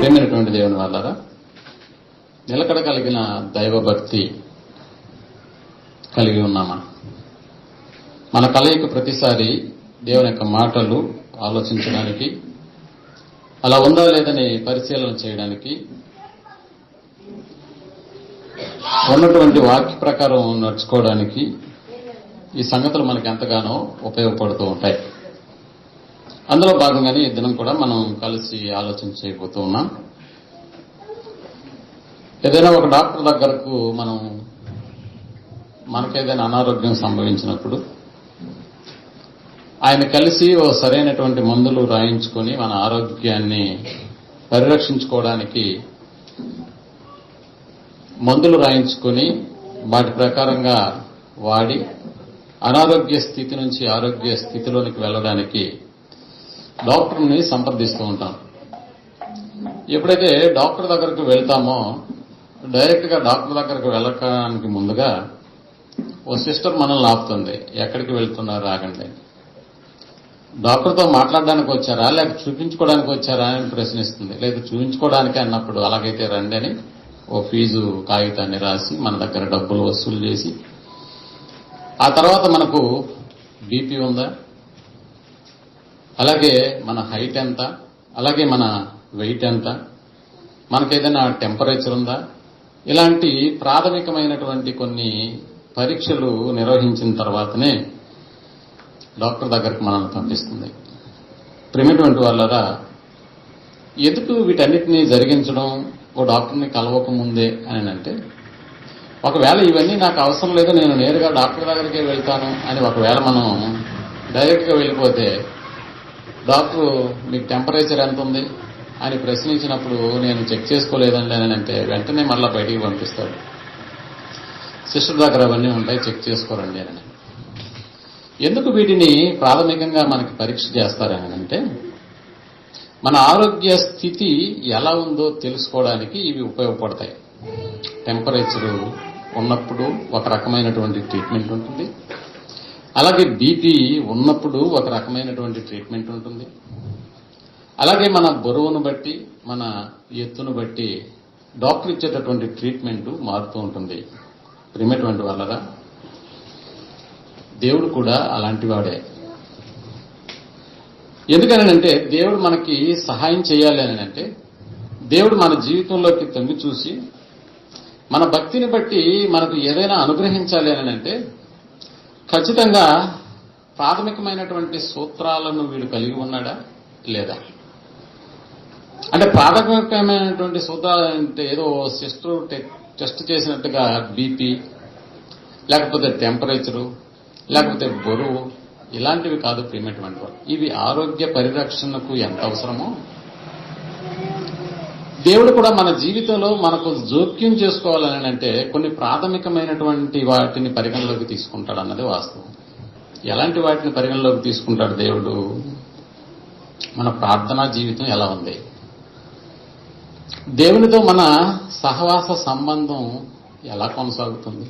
ప్రేమైనటువంటి దేవుని వాళ్ళారా, నిలకడ కలిగిన దైవభక్తి కలిగి ఉన్నామా? మన కలయిక ప్రతిసారి దేవుని యొక్క మాటలు ఆలోచించడానికి, అలా ఉందా లేదని పరిశీలన చేయడానికి, ఉన్నటువంటి వాక్య ప్రకారం నడుచుకోవడానికి ఈ సంగతులు మనకి ఎంతగానో ఉపయోగపడుతూ ఉంటాయి. అందులో భాగంగానే ఈ దినం కూడా మనం కలిసి ఆలోచన చేయబోతూ ఉన్నాం. ఏదైనా ఒక డాక్టర్ దగ్గరకు మనకేదైనా అనారోగ్యం సంభవించినప్పుడు ఆయన కలిసి ఓ సరైనటువంటి మందులు రాయించుకొని మన ఆరోగ్యాన్ని పరిరక్షించుకోవడానికి మందులు రాయించుకొని వాటి ప్రకారంగా వాడి అనారోగ్య స్థితి నుంచి ఆరోగ్య స్థితిలోనికి వెళ్ళడానికి డాక్టర్ని సంప్రదిస్తూ ఉంటాం. ఎప్పుడైతే డాక్టర్ దగ్గరకు వెళ్తామో డైరెక్ట్ గా డాక్టర్ దగ్గరకు వెళ్ళడానికి ముందుగా ఓ సిస్టర్ మనల్ని ఆపుతుంది. ఎక్కడికి వెళ్తున్నారు, ఆగండి. డాక్టర్తో మాట్లాడడానికి వచ్చారా లేక చూపించుకోవడానికి వచ్చారా అని ప్రశ్నిస్తుంది. లేదా చూపించుకోవడానికి అన్నప్పుడు అలాగైతే రండి అని ఓ ఫీజు కాగితాన్ని రాసి మన దగ్గర డబ్బులు వసూలు చేసి, ఆ తర్వాత మనకు బీపీ ఉందా, అలాగే మన హైట్ ఎంత, అలాగే మన వెయిట్ ఎంత, మనకేదైనా టెంపరేచర్ ఉందా, ఇలాంటి ప్రాథమికమైనటువంటి కొన్ని పరీక్షలు నిర్వహించిన తర్వాతనే డాక్టర్ దగ్గరకు మనల్ని పంపిస్తుంది. ప్రేమైనటువంటి వాళ్ళరా, ఎందుకు వీటన్నిటినీ జరిగించడం ఓ డాక్టర్ని కలవకముందే అని అంటే, ఒకవేళ ఇవన్నీ నాకు అవసరం లేదు, నేను నేరుగా డాక్టర్ దగ్గరికే వెళ్తాను అని ఒకవేళ మనం డైరెక్ట్గా వెళ్ళిపోతే డాక్టర్ మీకు టెంపరేచర్ ఎంత ఉంది అని ప్రశ్నించినప్పుడు నేను చెక్ చేసుకోలేదండి అని అంటే వెంటనే మళ్ళా బయటికి పంపిస్తాడు. సిస్టర్ దగ్గర అవన్నీ ఉంటాయి, చెక్ చేసుకోరండి అని. ఎందుకు వీటిని ప్రాథమికంగా మనకి పరీక్ష చేస్తారని అంటే, మన ఆరోగ్య స్థితి ఎలా ఉందో తెలుసుకోవడానికి ఇవి ఉపయోగపడతాయి. టెంపరేచరు ఉన్నప్పుడు ఒక రకమైనటువంటి ట్రీట్మెంట్ ఉంటుంది, అలాగే బీపీ ఉన్నప్పుడు ఒక రకమైనటువంటి ట్రీట్మెంట్ ఉంటుంది, అలాగే మన బరువును బట్టి మన ఎత్తును బట్టి డాక్టర్ ఇచ్చేటటువంటి ట్రీట్మెంట్ మారుతూ ఉంటుంది. ప్రియమైనటువంటి వాళ్ళరా, దేవుడు కూడా అలాంటి వాడే. ఎందుకనంటే దేవుడు మనకి సహాయం చేయాలి అని అంటే, దేవుడు మన జీవితంలోకి తొంగి చూసి మన భక్తిని బట్టి మనకు ఏదైనా అనుగ్రహించాలి అని అంటే ఖచ్చితంగా ప్రాథమికమైనటువంటి సూత్రాలను వీడు కలిగి ఉన్నాడా లేదా? అంటే ప్రాథమికమైనటువంటి సూత్రాలు అంటే ఏదో సిస్టర్ టెస్ట్ చేసినట్టుగా బీపీ లేకపోతే టెంపరేచరు లేకపోతే బరువు ఇలాంటివి కాదు ప్రియమైనటువంటి వాళ్ళు. ఇవి ఆరోగ్య పరిరక్షణకు ఎంత అవసరమో దేవుడు కూడా మన జీవితంలో మనకు జోక్యం చేసుకోవాలని అంటే కొన్ని ప్రాథమికమైనటువంటి వాటిని పరిగణలోకి తీసుకుంటాడు అన్నది వాస్తవం. ఎలాంటి వాటిని పరిగణలోకి తీసుకుంటాడు దేవుడు? మన ప్రార్థనా జీవితం ఎలా ఉంది, దేవునితో మన సహవాస సంబంధం ఎలా కొనసాగుతుంది,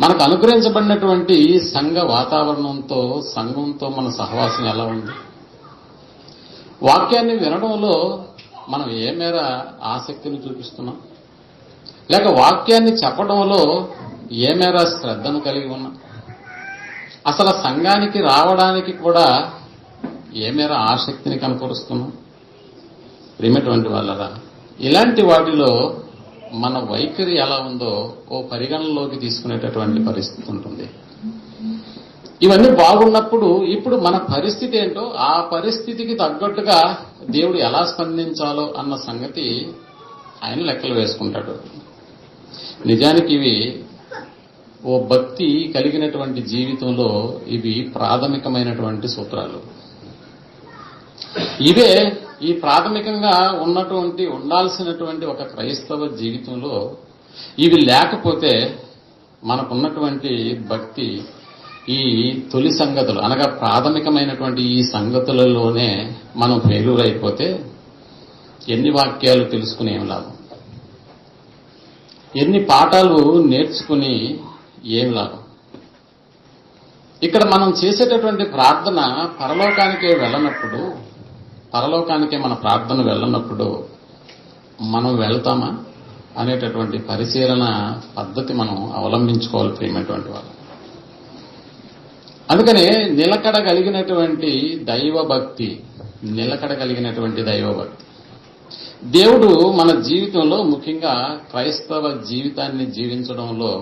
మనకు అనుగ్రహించబడినటువంటి సంఘ వాతావరణంతో సంఘంతో మన సహవాసం ఎలా ఉంది, వాక్యాన్ని వినడంలో మనం ఏ మేర ఆసక్తిని చూపిస్తున్నాం, లేక వాక్యాన్ని చెప్పడంలో ఏ మేర శ్రద్ధను కలిగి ఉన్నాం, అసలు సంఘానికి రావడానికి కూడా ఏ మేర ఆసక్తిని కనపరుస్తున్నాం. ప్రియమైనటువంటి వాళ్ళరా, ఇలాంటి వాటిలో మన వైఖరి ఎలా ఉందో ఓ పరిగణనలోకి తీసుకునేటటువంటి పరిస్థితి ఉంటుంది. ఇవన్నీ బాగున్నప్పుడు ఇప్పుడు మన పరిస్థితి ఏంటో ఆ పరిస్థితికి తగ్గట్టుగా దేవుడు ఎలా స్పందించాలో అన్న సంగతి ఆయన లెక్కలు వేసుకుంటాడు. నిజానికి ఇవి ఓ భక్తి కలిగినటువంటి జీవితంలో ఇవి ప్రాథమికమైనటువంటి సూత్రాలు. ఇవే ఈ ప్రాథమికంగా ఉండాల్సినటువంటి ఒక క్రైస్తవ జీవితంలో ఇవి లేకపోతే మనకున్నటువంటి భక్తి ఈ తొలి సంగతులు అనగా ప్రాథమికమైనటువంటి ఈ సంగతులలోనే మనం ఫెయిల్యూర్ అయిపోతే ఎన్ని వాక్యాలు తెలుసుకుని ఏం లాభం, ఎన్ని పాఠాలు నేర్చుకుని ఏం లాభం. ఇక్కడ మనం చేసేటటువంటి ప్రార్థన పరలోకానికి వెళ్ళనప్పుడు పరలోకానికే మన ప్రార్థన వెళ్ళనప్పుడు మనం వెళ్తామా అనేటటువంటి పరిశీలన పద్ధతి మనం అవలంబించుకోవాలి ప్రియమైనటువంటి వాళ్ళు. అందుకనే నిలకడగలిగినటువంటి దైవభక్తి, దేవుడు మన జీవితంలో, ముఖ్యంగా క్రైస్తవ జీవితాన్ని జీవించడంలో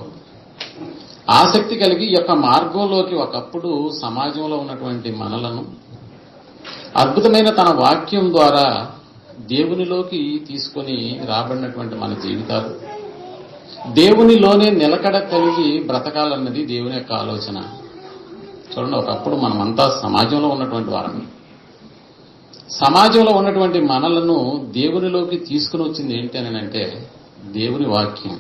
ఆసక్తి కలిగి ఈ యొక్క మార్గంలోకి ఒకప్పుడు సమాజంలో ఉన్నటువంటి మనలను అద్భుతమైన తన వాక్యం ద్వారా దేవునిలోకి తీసుకొని రాబడినటువంటి మన జీవితాలు, దేవునిలోనే నిలకడ కలిగి బ్రతకాలన్నది దేవుని యొక్క ఆలోచన. చూడండి, ఒకప్పుడు మనమంతా సమాజంలో ఉన్నటువంటి వారని, సమాజంలో ఉన్నటువంటి మనలను దేవునిలోకి తీసుకుని వచ్చింది ఏంటి అని అంటే దేవుని వాక్యం.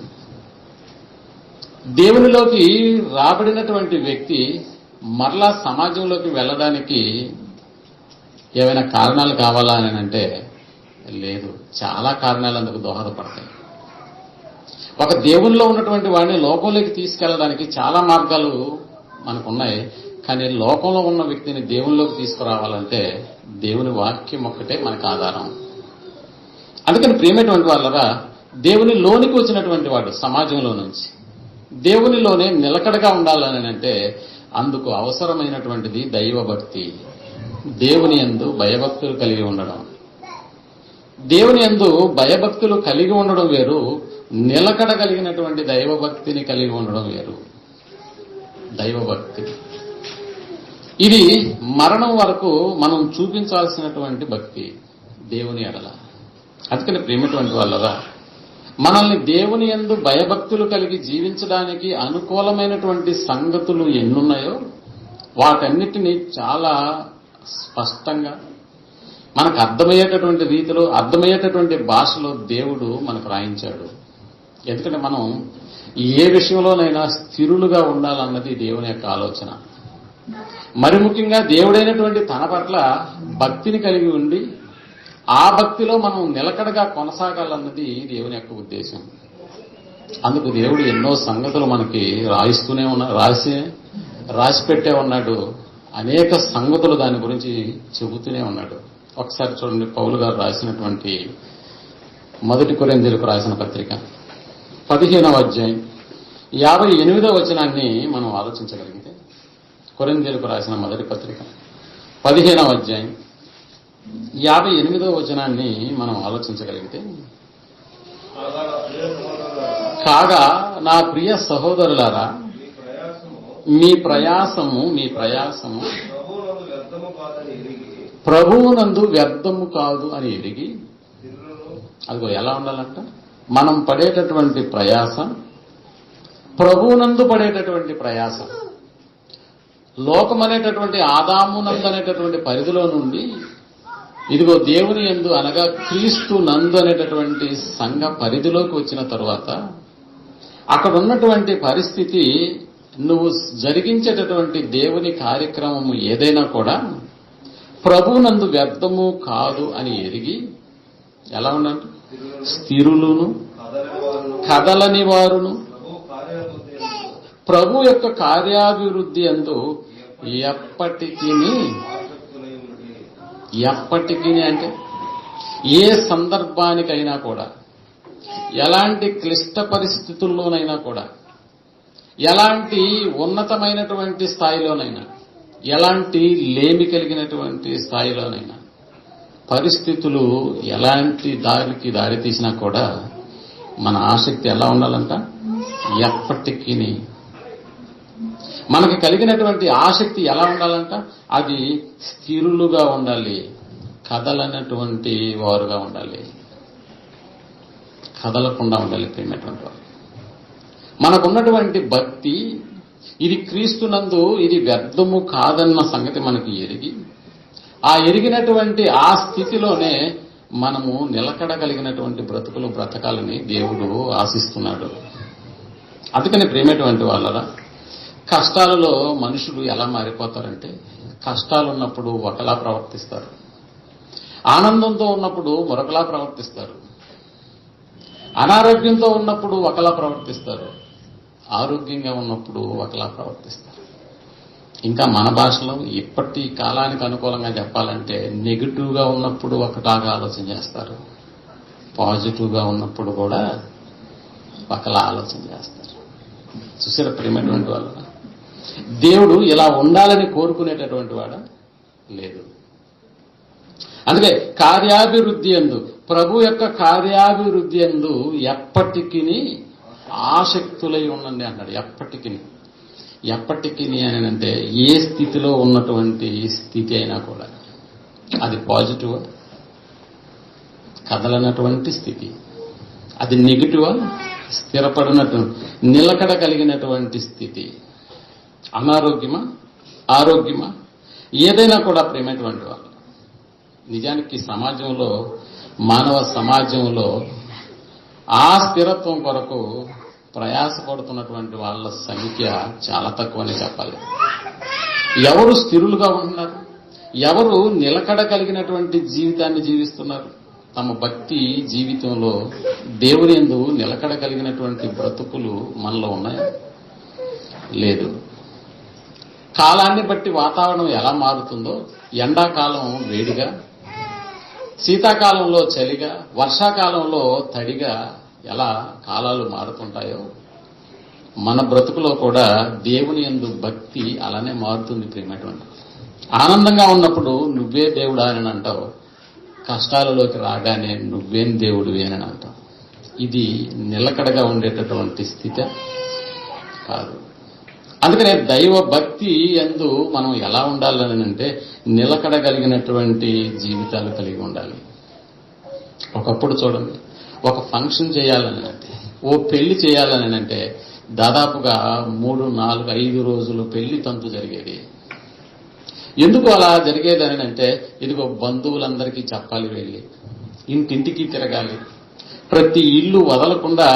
దేవునిలోకి రాబడినటువంటి వ్యక్తి మరలా సమాజంలోకి వెళ్ళడానికి ఏమైనా కారణాలు కావాలా అని అంటే లేదు, చాలా కారణాలు అందుకు దోహదపడతాయి. ఒక దేవునిలో ఉన్నటువంటి వాడిని లోకంలోకి తీసుకెళ్లడానికి చాలా మార్గాలు మనకున్నాయి. కానీ లోకంలో ఉన్న వ్యక్తిని దేవునిలోకి తీసుకురావాలంటే దేవుని వాక్యం ఒక్కటే మనకు ఆధారం. అందుకని ప్రియమైనటువంటి వాళ్ళరా, దేవుని లోనికి వచ్చినటువంటి వాడు సమాజంలో నుంచి దేవునిలోనే నిలకడగా ఉండాలని అంటే అందుకు అవసరమైనటువంటిది దైవభక్తి, దేవుని యందు భయభక్తులు కలిగి ఉండడం. దేవుని యందు భయభక్తులు కలిగి ఉండడం వేరు, నిలకడ కలిగినటువంటి దైవభక్తిని కలిగి ఉండడం వేరు. దైవభక్తి ఇది మరణం వరకు మనం చూపించాల్సినటువంటి భక్తి దేవుని ఎడల. అందుకని ప్రేమటువంటి వాళ్ళరా, మనల్ని దేవుని యందు భయభక్తులు కలిగి జీవించడానికి అనుకూలమైనటువంటి సంగతులు ఎన్నున్నాయో వాటన్నిటినీ చాలా స్పష్టంగా మనకు అర్థమయ్యేటటువంటి రీతిలో, అర్థమయ్యేటటువంటి భాషలో దేవుడు మనకు రాయించాడు. ఎందుకంటే మనం ఏ విషయంలోనైనా స్థిరులుగా ఉండాలన్నది దేవుని యొక్క ఆలోచన. మరి ముఖ్యంగా దేవుడైనటువంటి తన పట్ల భక్తిని కలిగి ఉండి ఆ భక్తిలో మనం నిలకడగా కొనసాగాలన్నది దేవుని యొక్క ఉద్దేశం. అందుకు దేవుడు ఎన్నో సంగతులు మనకి రాసి పెట్టే ఉన్నాడు. అనేక సంగతులు దాని గురించి చెబుతూనే ఉన్నాడు. ఒకసారి చూడండి, పౌలు గారు రాసినటువంటి 1 కొరింథీయులకు రాసిన పత్రిక 15వ అధ్యాయం 58వ వచనాన్ని మనం ఆలోచించగలిగితే, కొరింథీయులకు రాసిన మొదటి పత్రిక 15వ అధ్యాయం 58వ వచనాన్ని మనం ఆలోచించగలిగితే, కాగా నా ప్రియ సహోదరులారా, మీ ప్రయాసము ప్రభువునందు వ్యర్థము కాదు అని ఎరిగి, అదిగో ఎలా ఉండాలంట, మనం పడేటటువంటి ప్రయాస ప్రభువునందు పడేటటువంటి ప్రయాస, లోకమనేటటువంటి ఆదామునందు అనేటటువంటి పరిధిలో నుండి ఇదిగో దేవుని యందు అనగా క్రీస్తు నందు అనేటటువంటి సంఘ పరిధిలోకి వచ్చిన తరువాత అక్కడ ఉన్నటువంటి పరిస్థితి, నువ్వు జరిగించేటటువంటి దేవుని కార్యక్రమము ఏదైనా కూడా ప్రభువునందు వ్యర్థము కాదు అని ఎరిగి, ఎలా ఉండంట, స్థిరులును కదలని వారును ప్రభు యొక్క కార్యాభివృద్ధి యందు ఎప్పటికీ అంటే ఏ సందర్భానికైనా కూడా, ఎలాంటి క్లిష్ట పరిస్థితుల్లోనైనా కూడా, ఎలాంటి ఉన్నతమైనటువంటి స్థాయిలోనైనా, ఎలాంటి లేమి కలిగినటువంటి స్థాయిలోనైనా, పరిస్థితులు ఎలాంటి దారి తీసినా కూడా మన ఆసక్తి ఎలా ఉండాలంట, ఎప్పటికీ మనకి కలిగినటువంటి ఆసక్తి ఎలా ఉండాలంట, అది స్థిరులుగా ఉండాలి, కదలనటువంటి వారుగా ఉండాలి, కదలకుండా ఉండాలి. ప్రేమటువంటి వారు మనకున్నటువంటి భక్తి ఇది క్రీస్తునందు ఇది వ్యర్థము కాదన్న సంగతి మనకి ఎరిగి, ఆ ఎరిగినటువంటి ఆ స్థితిలోనే మనము నిలకడగలిగినటువంటి బ్రతుకులు బ్రతకాలని దేవుడు ఆశిస్తున్నాడు. అందుకని ప్రేమటువంటి వాళ్ళరా, కష్టాలలో మనుషులు ఎలా మారిపోతారంటే, కష్టాలు ఉన్నప్పుడు ఒకలా ప్రవర్తిస్తారు, ఆనందంతో ఉన్నప్పుడు మరొకలా ప్రవర్తిస్తారు, అనారోగ్యంతో ఉన్నప్పుడు ఒకలా ప్రవర్తిస్తారు, ఆరోగ్యంగా ఉన్నప్పుడు ఒకలా ప్రవర్తిస్తారు. ఇంకా మన భాషలో ఇప్పటి కాలానికి అనుకూలంగా చెప్పాలంటే నెగిటివ్గా ఉన్నప్పుడు ఒకలాగా ఆలోచన చేస్తారు, పాజిటివ్గా ఉన్నప్పుడు కూడా ఒకలా ఆలోచన చేస్తారు. చూసారా ప్రియమైనటువంటి వాళ్ళు, దేవుడు ఇలా ఉండాలని కోరుకునేటటువంటి వాడా? లేదు. అందుకే కార్యాభివృద్ధి యందు, ప్రభు యొక్క కార్యాభివృద్ధి యందు ఎప్పటికీ ఆసక్తులై ఉండండి అన్నాడు. ఎప్పటికీ అని అంటే ఏ స్థితిలో ఉన్నటువంటి స్థితి అయినా కూడా అది పాజిటివా, కదలనటువంటి స్థితి, అది నెగిటివా, స్థిరపడినట్టు నిలకడ కలిగినటువంటి స్థితి, అనారోగ్యమా, ఆరోగ్యమా, ఏదైనా కూడా ప్రేమైనటువంటి వాళ్ళు. నిజానికి సమాజంలో, మానవ సమాజంలో ఆ స్థిరత్వం కొరకు ప్రయాసపడుతున్నటువంటి వాళ్ళ సంఖ్య చాలా తక్కువని చెప్పాలి. ఎవరు స్థిరులుగా ఉంటున్నారు, ఎవరు నిలకడ కలిగినటువంటి జీవితాన్ని జీవిస్తున్నారు, తమ భక్తి జీవితంలో దేవుని యందు నిలకడ కలిగినటువంటి బ్రతుకులు మనలో ఉన్నాయా? లేదు. కాలాన్ని బట్టి వాతావరణం ఎలా మారుతుందో, ఎండాకాలం వేడిగా, శీతాకాలంలో చలిగా, వర్షాకాలంలో తడిగా ఎలా కాలాలు మారుతుంటాయో మన బ్రతుకులో కూడా దేవుని యందు భక్తి అలానే మారుతుంది ప్రియమైనటువంటి. ఆనందంగా ఉన్నప్పుడు నువ్వే దేవుడా అని అంటావు, కష్టాలలోకి రాగానే నువ్వేం దేవుడివి అని అంటావు. ఇది నిలకడగా ఉండేటటువంటి స్థితి కాదు. అందుకనే దైవ భక్తి యందు మనం ఎలా ఉండాలని అంటే నిలకడ కలిగినటువంటి జీవితాలు కలిగి ఉండాలి. ఒకప్పుడు చూడండి, ఒక ఫంక్షన్ చేయాలని అంటే, ఓ పెళ్లి చేయాలని అంటే దాదాపుగా 3, 4, 5 రోజులు పెళ్లి తంతు జరిగేది. ఎందుకు అలా జరిగేదని అంటే, ఇదిగో బంధువులందరికీ చెప్పాలి, వెళ్ళి ఇంటింటికి తిరగాలి, ప్రతి ఇల్లు వదలకుండా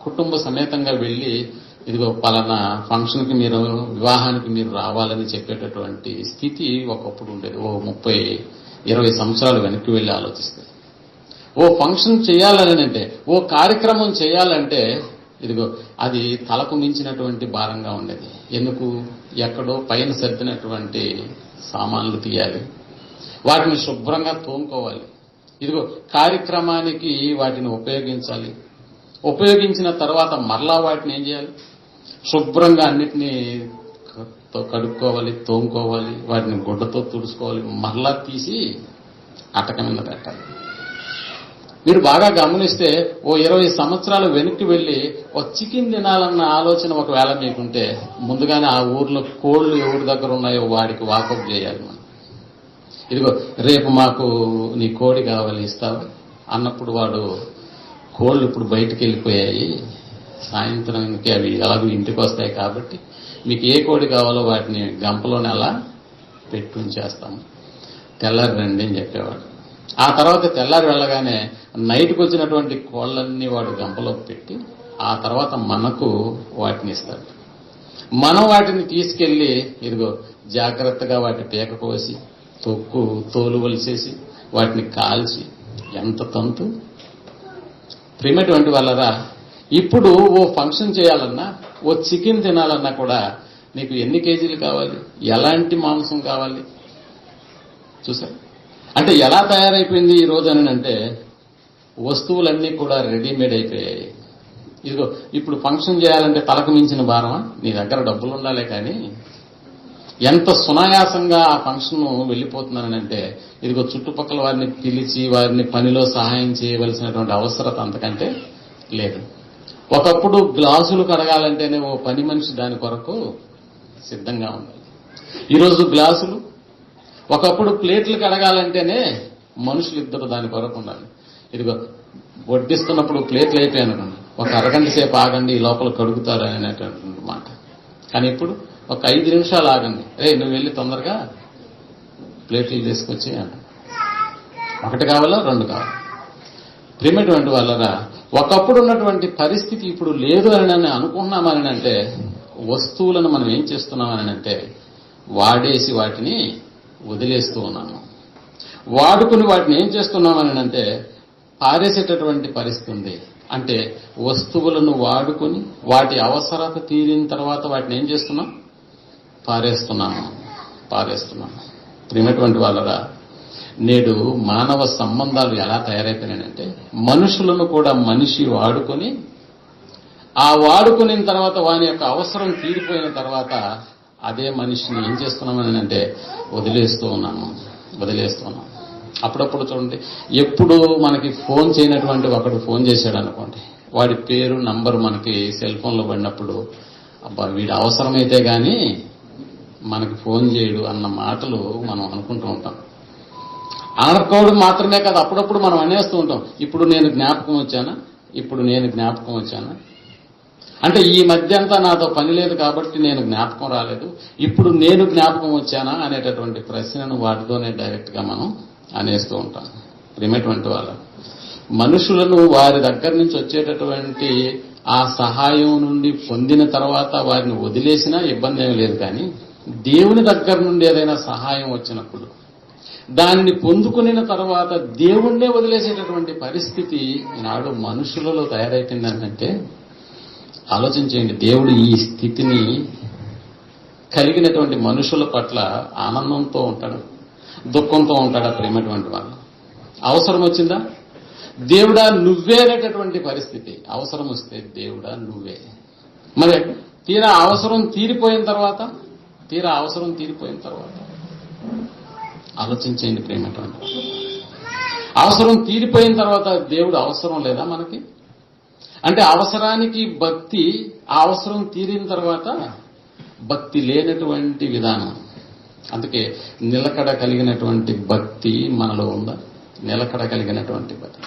కుటుంబ సమేతంగా వెళ్ళి ఇదిగో పలానా ఫంక్షన్కి మీరు, వివాహానికి మీరు రావాలని చెప్పేటటువంటి స్థితి ఒకప్పుడు ఉండేది. ఓ 30-20 సంవత్సరాలు వెనక్కి వెళ్ళి ఆలోచిస్తే, ఓ ఫంక్షన్ చేయాలని అంటే, ఓ కార్యక్రమం చేయాలంటే ఇదిగో అది తలకు మించినటువంటి భారంగా ఉండేది. ఎందుకు? ఎక్కడో పైన సర్దినటువంటి సామాన్లు తీయాలి, వాటిని శుభ్రంగా తోముకోవాలి, ఇదిగో కార్యక్రమానికి వాటిని ఉపయోగించాలి, ఉపయోగించిన తర్వాత మరలా వాటిని ఏం చేయాలి, శుభ్రంగా అన్నిటినీ కడుక్కోవాలి, తోముకోవాలి, వాటిని గుడ్డతో తుడుచుకోవాలి, మరలా తీసి అటక మీద పెట్టాలి. మీరు బాగా గమనిస్తే ఓ 20 సంవత్సరాలు వెనక్కి వెళ్ళి ఓ చికెన్ తినాలన్న ఆలోచన ఒకవేళ మీకుంటే ముందుగానే ఆ ఊర్లో కోళ్లు ఎవరి దగ్గర ఉన్నాయో వాడికి వాకప్ చేయాలి. మనం ఇదిగో రేపు మాకు నీ కోడి కావాలి, ఇస్తావా అన్నప్పుడు వాడు కోళ్ళు ఇప్పుడు బయటికి వెళ్ళిపోయాయి, సాయంత్రానికి అవి ఎలాగో ఇంటికి వస్తాయి కాబట్టి మీకు ఏ కోడి కావాలో వాటిని గంపలోనే అలా పెట్టి ఉంచేస్తాము, తెల్లారి రండి అని చెప్పేవాడు. ఆ తర్వాత తెల్లారి వెళ్ళగానే నైట్కి వచ్చినటువంటి కోళ్ళన్నీ వాడు గంపలో పెట్టి ఆ తర్వాత మనకు వాటిని ఇస్తాడు. మనం వాటిని తీసుకెళ్లి ఇదిగో జాగ్రత్తగా వాటి పీక కోసి తోలు వలిసేసి వాటిని కాల్చి, ఎంత తంతు ప్రియమైనటువంటి వాళ్ళరా. ఇప్పుడు ఓ ఫంక్షన్ చేయాలన్నా, ఓ చికెన్ తినాలన్నా కూడా నీకు ఎన్ని కేజీలు కావాలి, ఎలాంటి మాంసం కావాలి చూసారు. అంటే ఎలా తయారైపోయింది ఈ రోజు అని అంటే, వస్తువులన్నీ కూడా రెడీమేడ్ అయిపోయాయి. ఇదిగో ఇప్పుడు ఫంక్షన్ చేయాలంటే తలకు మించిన భారమా? నీ దగ్గర డబ్బులు ఉండాలే కానీ ఎంత సునాయాసంగా ఆ ఫంక్షన్ వెళ్ళిపోతున్నానంటే, ఇదిగో చుట్టుపక్కల వారిని పిలిచి వారిని పనిలో సహాయం చేయవలసినటువంటి అవసరత అంతకంటే లేదు. ఒకప్పుడు గ్లాసులు కడగాలంటేనే ఓ పని మనిషి దాని కొరకు సిద్ధంగా ఉండాలి. ఈరోజు గ్లాసులు, ఒకప్పుడు ప్లేట్లు కడగాలంటేనే మనుషులు ఇద్దరు దాని కొరకు ఉండాలి. ఇదిగో వడ్డిస్తున్నప్పుడు ప్లేట్లు అయిపోయాను, ఒక అరగంట సేపు ఆగండి, ఈ లోపల కడుగుతారు అనేటటువంటి మాట. కానీ ఇప్పుడు ఒక 5 నిమిషాలు ఆగండి, నువ్వు వెళ్ళి తొందరగా ప్లేట్లు తీసుకొచ్చి అంట. 1 కావాలా 2 కావాలి. ప్రియమైనటువంటి వాళ్ళరా, ఒకప్పుడు ఉన్నటువంటి పరిస్థితి ఇప్పుడు లేదు అని అనుకుంటున్నామని అంటే, వస్తువులను మనం ఏం చేస్తున్నామని అంటే వాడేసి వాటిని వదిలేస్తూ ఉన్నాము. వాడుకుని వాటిని ఏం చేస్తున్నామని అంటే పారేసేటటువంటి పరిస్థితి ఉంది. అంటే వస్తువులను వాడుకొని వాటి అవసరత తీరిన తర్వాత వాటిని ఏం చేస్తున్నాం, పారేస్తున్నాను. ప్రియమైనటువంటి వాళ్ళరా, నేడు మానవ సంబంధాలు ఎలా తయారైపోయినాయంటే మనుషులను కూడా మనిషి వాడుకొని ఆ వాడుకున్న తర్వాత వాని యొక్క అవసరం తీరిపోయిన తర్వాత అదే మనిషిని ఏం చేస్తున్నామని అంటే వదిలేస్తూ ఉన్నాను. అప్పుడప్పుడు చూడండి, ఎప్పుడు మనకి ఫోన్ చేయనటువంటి ఒకడు ఫోన్ చేశాడు అనుకోండి, వాడి పేరు నంబరు మనకి సెల్ ఫోన్లో పడినప్పుడు అబ్బా వీడు అవసరమైతే గాని మనకి ఫోన్ చేయడు అన్న మాటలు మనం అనుకుంటూ ఉంటాం. అనుకోవడం మాత్రమే కాదు, అప్పుడప్పుడు మనం అనేస్తూ ఉంటాం, ఇప్పుడు నేను జ్ఞాపకం వచ్చానా, అంటే ఈ మధ్య అంతా నాతో పని లేదు కాబట్టి నేను జ్ఞాపకం రాలేదు, ఇప్పుడు నేను జ్ఞాపకం వచ్చానా అనేటటువంటి ప్రశ్నను వాటితోనే డైరెక్ట్ గా మనం అనేస్తూ ఉంటాం. ప్రియమైనటువంటి వాళ్ళ మనుషులను వారి దగ్గర నుంచి వచ్చేటటువంటి ఆ సహాయం నుండి పొందిన తర్వాత వారిని వదిలేసినా ఇబ్బంది ఏమీ లేదు. కానీ దేవుని దగ్గర నుండి ఏదైనా సహాయం వచ్చినప్పుడు దాన్ని పొందుకున్న తర్వాత దేవుణ్ణే వదిలేసేటటువంటి పరిస్థితి ఈనాడు మనుషులలో తయారైపోయిందంటే ఆలోచించేయండి. దేవుడు ఈ స్థితిని కలిగినటువంటి మనుషుల పట్ల ఆనందంతో ఉంటాడు, దుఃఖంతో ఉంటాడా? ప్రేమటువంటి వాళ్ళు అవసరం వచ్చిందా దేవుడా నువ్వే అనేటటువంటి పరిస్థితి. అవసరం వస్తే దేవుడా నువ్వే. మరి తీరా అవసరం తీరిపోయిన తర్వాత ఆలోచించేయండి ప్రేమటువంటి. అవసరం తీరిపోయిన తర్వాత దేవుడు అవసరం లేదా మనకి? అంటే అవసరానికి భక్తి, ఆ అవసరం తీరిన తర్వాత భక్తి లేనటువంటి విధానం. అందుకే నిలకడ కలిగినటువంటి భక్తి మనలో ఉందా? నిలకడ కలిగినటువంటి భక్తి.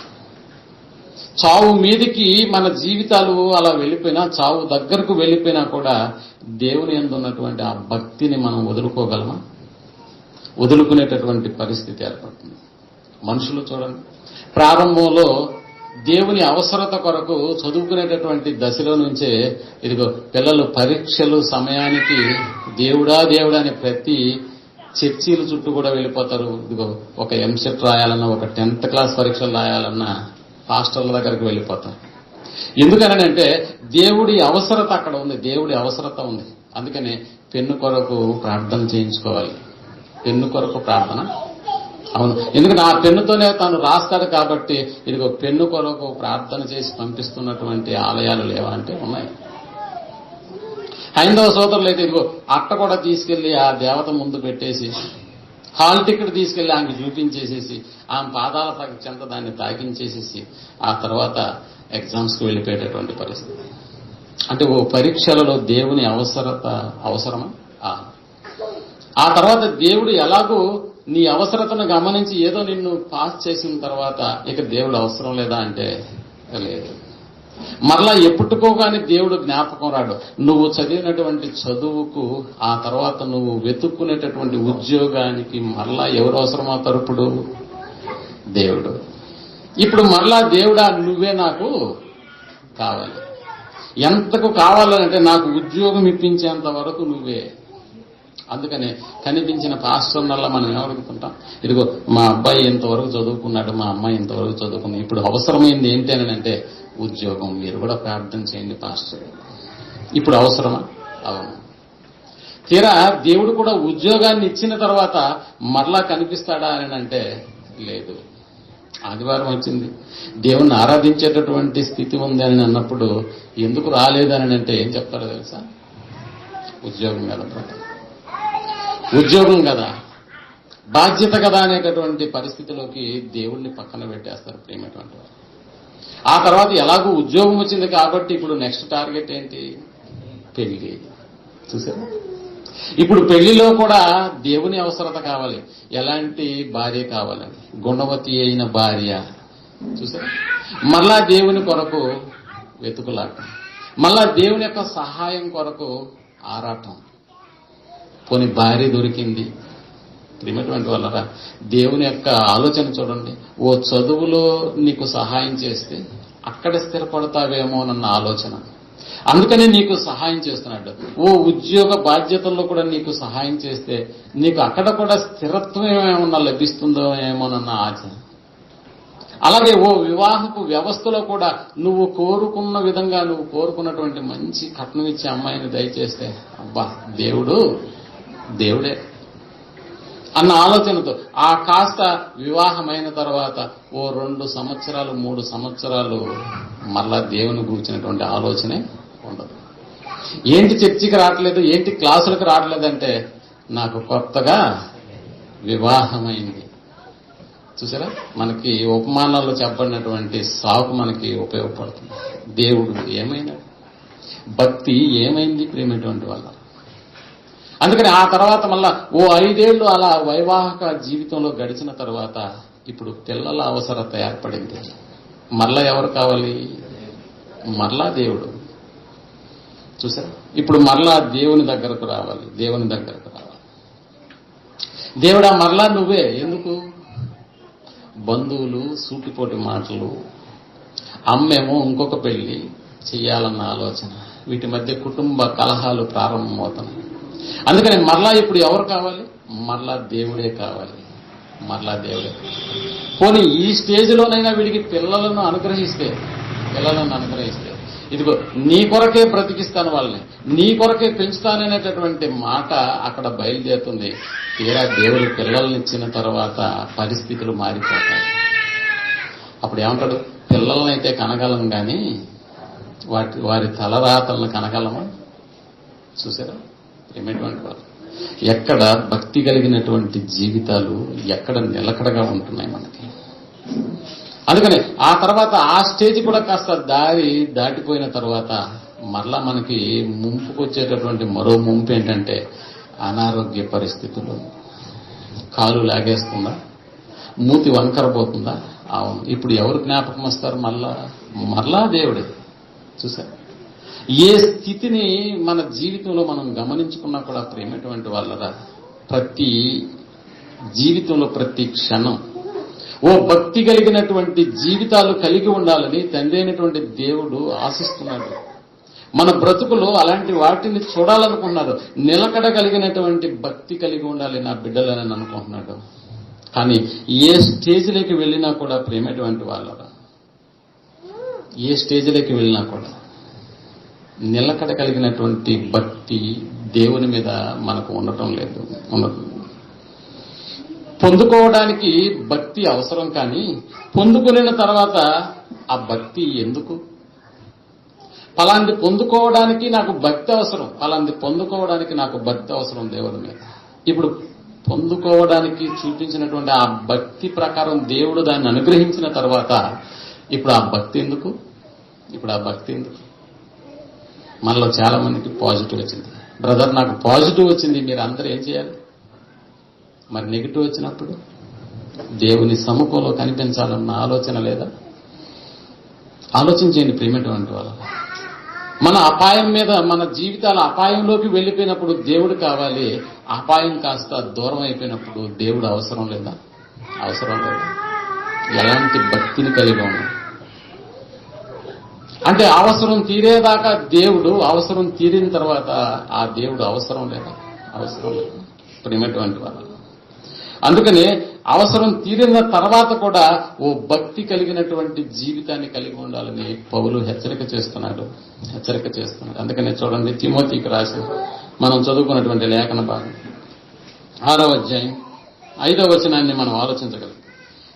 చావు మీదికి మన జీవితాలు అలా వెళ్ళిపోయినా, చావు దగ్గరకు వెళ్ళిపోయినా కూడా దేవుని యందు ఉన్నటువంటి ఆ భక్తిని మనం వదులుకోగలమా? వదులుకునేటటువంటి పరిస్థితి ఏర్పడుతుంది. మనుషులు చూడండి, ప్రారంభంలో దేవుని అవసరత కొరకు చదువుకునేటటువంటి దశలో నుంచే ఇదిగో పిల్లలు పరీక్షలు సమయానికి దేవుడా అని ప్రతి చర్చీల చుట్టూ కూడా వెళ్ళిపోతారు. ఇదిగో ఒక ఎంసెట్ రాయాలన్నా, ఒక 10th క్లాస్ పరీక్షలు రాయాలన్నా పాస్టర్ల దగ్గరికి వెళ్ళిపోతారు. ఎందుకనంటే దేవుడి అవసరత అక్కడ ఉంది, దేవుడి అవసరత ఉంది. అందుకని పెన్ను కొరకు ప్రార్థన చేయించుకోవాలి. పెన్ను కొరకు ప్రార్థన, అవును, ఎందుకంటే ఆ పెన్నుతోనే తాను రాస్తాడు కాబట్టి ఇదిగో పెన్ను కొరకు ప్రార్థన చేసి పంపిస్తున్నటువంటి ఆలయాలు లేవా అంటే ఉన్నాయి. హైందవ సోదరులు అయితే ఇదిగో అట్ట కూడా తీసుకెళ్లి ఆ దేవత ముందు పెట్టేసి, హాల్ టికెట్ తీసుకెళ్లి ఆమెకి చూపించేసేసి, ఆమె పాదాల చెంత దాన్ని తాకించేసేసి ఆ తర్వాత ఎగ్జామ్స్కి వెళ్ళిపోయేటటువంటి పరిస్థితి. అంటే ఓ పరీక్షలలో దేవుని అవసరమా? ఆ తర్వాత దేవుడు ఎలాగూ నీ అవసరతను గమనించి ఏదో నిన్ను పాస్ చేసిన తర్వాత ఇక దేవుడు అవసరం లేదా అంటే లేదు. మరలా ఎప్పుడుకోగానే దేవుడు జ్ఞాపకం రాడు. నువ్వు చదివినటువంటి చదువుకు, ఆ తర్వాత నువ్వు వెతుక్కునేటటువంటి ఉద్యోగానికి మరలా ఎవరు అవసరమవుతారు? ఇప్పుడు దేవుడు. ఇప్పుడు మరలా దేవుడా నువ్వే నాకు కావాలి. ఎంతకు కావాలంటే నాకు ఉద్యోగం ఇప్పించేంత వరకు నువ్వే. అందుకనే కనిపించిన పాస్టర్నల్లా మనం ఏమడుగుతుంటాం, ఇదిగో మా అబ్బాయి ఇంతవరకు చదువుకున్నాడు, మా అమ్మాయి ఇంతవరకు చదువుకున్నాడు, ఇప్పుడు అవసరమైంది ఏంటి అని అంటే ఉద్యోగం. మీరు కూడా ప్రార్థన చేయండి పాస్టర్. ఇప్పుడు అవసరమా? అవును. తీరా దేవుడు కూడా ఉద్యోగాన్ని ఇచ్చిన తర్వాత మరలా కనిపిస్తాడా అని అంటే లేదు. ఆదివారం వచ్చింది, దేవుణ్ణి ఆరాధించేటటువంటి స్థితి ఉంది అని అన్నప్పుడు ఎందుకు రాలేదని అంటే ఏం చెప్తారో తెలుసా? ఉద్యోగం కదా, ఉద్యోగం కదా, బాధ్యత కదా అనేటటువంటి పరిస్థితిలోకి దేవుణ్ణి పక్కన పెట్టేస్తారు ప్రేమటువంటి వారు. ఆ తర్వాత ఎలాగూ ఉద్యోగం వచ్చింది కాబట్టి ఇప్పుడు నెక్స్ట్ టార్గెట్ ఏంటి? పెళ్లి. చూసారా? ఇప్పుడు పెళ్లిలో కూడా దేవుని అవసరత కావాలి. ఎలాంటి భార్య కావాలని? గుణవతి అయిన భార్య. చూసారా? మళ్ళా దేవుని కొరకు వెతుకులాట, మళ్ళా దేవుని యొక్క సహాయం కొరకు ఆరాటం. పోనీ భార్య దొరికింది. ప్రియమైనటువంటి వాళ్ళరా, దేవుని యొక్క ఆలోచన చూడండి. ఓ చదువులో నీకు సహాయం చేస్తే అక్కడ స్థిరపడతావేమోనన్న ఆలోచన. అందుకనే నీకు సహాయం చేస్తున్నాడు. ఓ ఉద్యోగ బాధ్యతల్లో కూడా నీకు సహాయం చేస్తే నీకు అక్కడ కూడా స్థిరత్వం ఏమన్నా లభిస్తుందో ఏమోనన్న ఆశ. అలాగే ఓ వివాహపు వ్యవస్థలో కూడా నువ్వు కోరుకున్న విధంగా, నువ్వు కోరుకున్నటువంటి మంచి కట్నం ఇచ్చే అమ్మాయిని దయచేస్తే అబ్బా దేవుడు దేవుడే అన్న ఆలోచనతో ఆ కాస్త వివాహమైన తర్వాత ఓ 2 సంవత్సరాలు 3 సంవత్సరాలు మళ్ళా దేవుని గురించినటువంటి ఆలోచనే ఉండదు. ఏంటి చర్చికి రావట్లేదు, ఏంటి క్లాసులకు రావట్లేదంటే నాకు కొత్తగా వివాహమైంది. చూసారా, మనకి ఉపమానాల్లో చెప్పబడినటువంటి సాకు మనకి ఉపయోగపడుతుంది. దేవుడు ఏమైనా, భక్తి ఏమైంది ప్రేమటువంటి వాళ్ళ. అందుకని ఆ తర్వాత మళ్ళా ఓ 5 ఏళ్లు అలా వైవాహిక జీవితంలో గడిచిన తర్వాత ఇప్పుడు పిల్లల అవసరత ఏర్పడింది. మరలా ఎవరు కావాలి? మరలా దేవుడు. చూసారా, ఇప్పుడు మరలా దేవుని దగ్గరకు రావాలి. దేవుడా మరలా నువ్వే. ఎందుకు? బంధువులు సూటిపోటి మాటలు, అమ్మేమో ఇంకొక పెళ్లి చెయ్యాలన్న ఆలోచన, వీటి మధ్య కుటుంబ కలహాలు ప్రారంభమవుతున్నాయి. అందుకని మరలా ఇప్పుడు ఎవరు కావాలి? మరలా దేవుడే కావాలి. పోనీ ఈ స్టేజ్లోనైనా వీడికి పిల్లలను అనుగ్రహిస్తే ఇదిగో నీ కొరకే బ్రతికిస్తాను వాళ్ళని, నీ కొరకే పెంచుతాననేటటువంటి మాట అక్కడ బయలుదేరుతుంది. తీరా దేవుడు పిల్లల్నిచ్చిన తర్వాత పరిస్థితులు మారిపోతాయి. అప్పుడు ఏమంటాడు? పిల్లలనైతే కనగలం కానీ వారి తలరాతలను కనగలమా? చూసారా ఏమైనటువంటి వాళ్ళు. ఎక్కడ భక్తి కలిగినటువంటి జీవితాలు ఎక్కడ నిలకడగా ఉంటున్నాయి మనకి. అందుకని ఆ తర్వాత ఆ స్టేజ్ కూడా కాస్త దాటిపోయిన తర్వాత మరలా మనకి ముంపుకొచ్చేటటువంటి మరో ముంపు ఏంటంటే అనారోగ్య పరిస్థితులు. కాలు లాగేస్తుందా, మూతి వంకరపోతుందా? అవును. ఇప్పుడు ఎవరు జ్ఞాపకం వస్తారు? మరలా దేవుడే. చూసారు, ఏ స్థితిని మన జీవితంలో మనం గమనించుకున్నా కూడా ప్రేమటువంటి వాళ్ళరా, ప్రతి జీవితంలో ప్రతి క్షణం ఓ భక్తి కలిగినటువంటి జీవితాలు కలిగి ఉండాలని తండ్రి అయినటువంటి దేవుడు ఆశిస్తున్నాడు. మన బ్రతుకులో అలాంటి వాటిని చూడాలనుకున్నాడు. నిలకడ కలిగినటువంటి భక్తి కలిగి ఉండాలి నా బిడ్డలని అనుకుంటున్నాడు. కానీ ఏ స్టేజ్లోకి వెళ్ళినా కూడా ప్రేమటువంటి వాళ్ళరా, ఏ స్టేజ్లోకి వెళ్ళినా కూడా నిలకడ కలిగినటువంటి భక్తి దేవుని మీద మనకు ఉండటం లేదు. పొందుకోవడానికి భక్తి అవసరం, కానీ పొందుకున్న తర్వాత ఆ భక్తి ఎందుకు? పలాంటి పొందుకోవడానికి నాకు భక్తి అవసరం, పలాంటి పొందుకోవడానికి నాకు భక్తి అవసరం దేవుని మీద. ఇప్పుడు పొందుకోవడానికి చూపించినటువంటి ఆ భక్తి ప్రకారం దేవుడు దాన్ని అనుగ్రహించిన తర్వాత ఇప్పుడు ఆ భక్తి ఎందుకు? మనలో చాలా మందికి పాజిటివ్ వచ్చింది. బ్రదర్ నాకు పాజిటివ్ వచ్చింది, మీరు అందరూ ఏం చేయాలి? మరి నెగిటివ్ వచ్చినప్పుడు దేవుని సముఖంలో కనిపించాలన్న ఆలోచన లేదా? ఆలోచించేయండి ప్రేమటువంటి వాళ్ళ. మన అపాయం మీద, మన జీవితాల అపాయంలోకి వెళ్ళిపోయినప్పుడు దేవుడు కావాలి. అపాయం కాస్త దూరం అయిపోయినప్పుడు దేవుడు అవసరం లేదా? ఎలాంటి భక్తిని కలిగి ఉన్నాం అంటే అవసరం తీరేదాకా దేవుడు, అవసరం తీరిన తర్వాత ఆ దేవుడు అవసరం లేదా? ప్రేమటువంటి వాళ్ళ. అందుకనే అవసరం తీరిన తర్వాత కూడా ఓ భక్తి కలిగినటువంటి జీవితాన్ని కలిగి ఉండాలని పౌలు హెచ్చరిక చేస్తున్నాడు. అందుకనే చూడండి, తిమోతికి రాసి మనం చదువుకున్నటువంటి లేఖన భాగం 6వ అధ్యాయం 5వ వచనాన్ని మనం ఆలోచించగలం.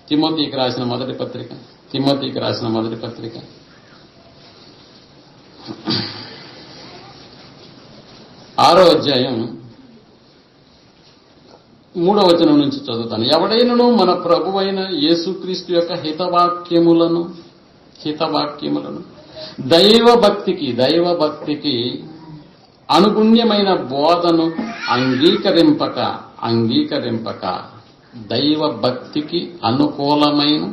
తిమోతికి రాసిన మొదటి పత్రిక 6వ అధ్యాయం 3వ వచనం నుంచి చదువుతాను. ఎవడైనను మన ప్రభువైన యేసుక్రీస్తు యొక్క హితవాక్యములను దైవభక్తికి అనుగుణ్యమైన బోధను అంగీకరింపక దైవభక్తికి అనుకూలమైన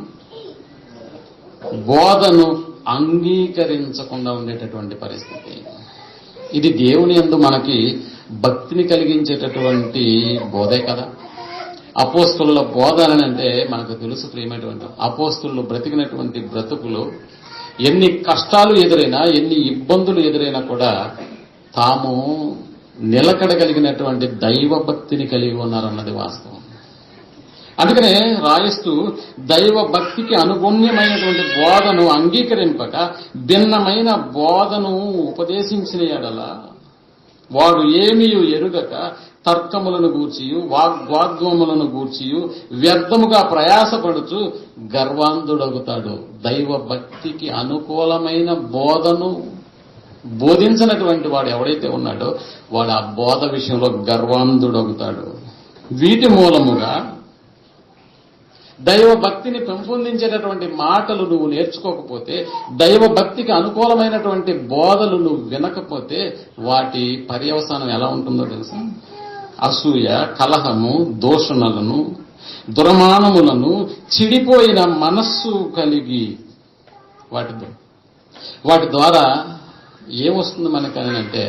బోధను అంగీకరించకుండా ఉండేటటువంటి పరిస్థితి. ఇది దేవుని యందు మనకి భక్తిని కలిగించేటటువంటి బోధే కదా. అపోస్తుల బోధ అంటే మనకు తెలుసు ప్రియమైనటువంటి అపోస్తులు బ్రతికినటువంటి బ్రతుకులు ఎన్ని కష్టాలు ఎదురైనా, ఎన్ని ఇబ్బందులు ఎదురైనా కూడా తాము నిలకడగలిగినటువంటి దైవ భక్తిని కలిగి ఉన్నారన్నది వాస్తవం. అందుకనే రాయిస్తూ దైవ భక్తికి అనుగుణ్యమైనటువంటి బోధను అంగీకరింపక భిన్నమైన బోధను ఉపదేశించిన ఎడల వాడు ఏమీ ఎరుగక తర్కములను గూర్చియు వాగ్వాగ్వములను గూర్చియు వ్యర్థముగా ప్రయాసపడుచు గర్వాంధుడగుతాడు. దైవ భక్తికి అనుకూలమైన బోధను బోధించినటువంటి వాడు ఎవడైతే ఉన్నాడో వాడు ఆ బోధ విషయంలో గర్వాంధుడగుతాడు. వీటి మూలముగా దైవ భక్తిని పెంపొందించేటటువంటి మాటలు నువ్వు నేర్చుకోకపోతే, దైవ భక్తికి అనుకూలమైనటువంటి బోధలు నువ్వు వినకపోతే వాటి పర్యవసానం ఎలా ఉంటుందో తెలుసా? అసూయ, కలహము, దూషణలను, దుర్మానములను, చెడిపోయిన మనస్సు కలిగి వాటి ద్వారా ఏమొస్తుంది మనకని అంటే,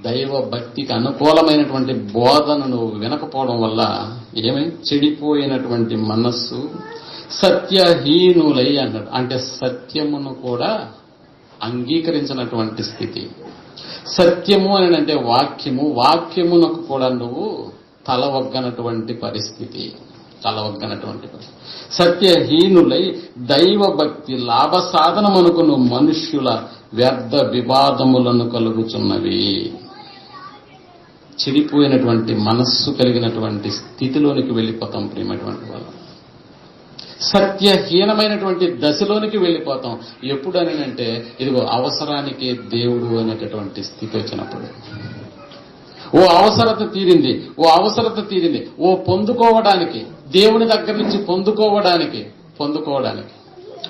దైవ భక్తికి అనుకూలమైనటువంటి బోధను నువ్వు వినకపోవడం వల్ల చెడిపోయినటువంటి మనస్సు, సత్యహీనులై అన్నాడు. అంటే సత్యమును కూడా అంగీకరించినటువంటి స్థితి. సత్యము అని అంటే వాక్యమునకు కూడా నువ్వు తలవగ్గనటువంటి పరిస్థితి. సత్యహీనులై దైవ భక్తి లాభ సాధనమనుకును మనుష్యుల వ్యర్థ వివాదములను కలుగుచున్నవి. చెడిపోయినటువంటి మనస్సు కలిగినటువంటి స్థితిలోనికి వెళ్ళిపోతాం ప్రియమైనటువంటి వాళ్ళు. సత్యహీనమైనటువంటి దశలోనికి వెళ్ళిపోతాం. ఎప్పుడని అంటే ఇదిగో అవసరానికి దేవుడు అనేటటువంటి స్థితి వచ్చినప్పుడు. ఓ అవసరత తీరింది, ఓ పొందుకోవడానికి, దేవుని దగ్గర నుంచి పొందుకోవడానికి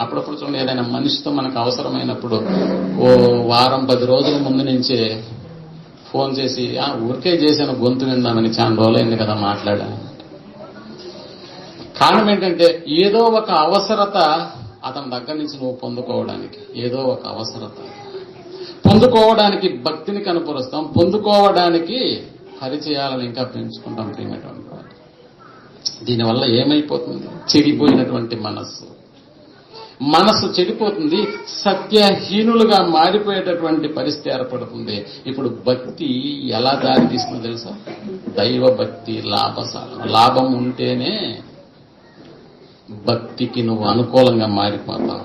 అప్పుడప్పుడు చూడండి, ఏదైనా మనిషితో మనకు అవసరమైనప్పుడు ఓ వారం 10 రోజుల ముందు నుంచే ఫోన్ చేసి ఊరికే చేశాను గొంతు విందామని, చాలా రోజులైంది కదా మాట్లాడాను. కారణం ఏంటంటే ఏదో ఒక అవసరత అతని దగ్గర నుంచి నువ్వు పొందుకోవడానికి, ఏదో ఒక అవసరత పొందుకోవడానికి భక్తిని కనపరుస్తాం, పొందుకోవడానికి పరిచయాలను ఇంకా పెంచుకుంటాం ప్రియమైనటువంటి వాడు. దీనివల్ల ఏమైపోతుంది? చెడిపోయినటువంటి మనస్సు చెడిపోతుంది, సత్యహీనులుగా మారిపోయేటటువంటి పరిస్థితి ఏర్పడుతుంది. ఇప్పుడు భక్తి ఎలా దారి తీస్తుందో తెలుసా? దైవ భక్తి లాభం ఉంటేనే భక్తికి నువ్వు అనుకూలంగా మారిపోతావు.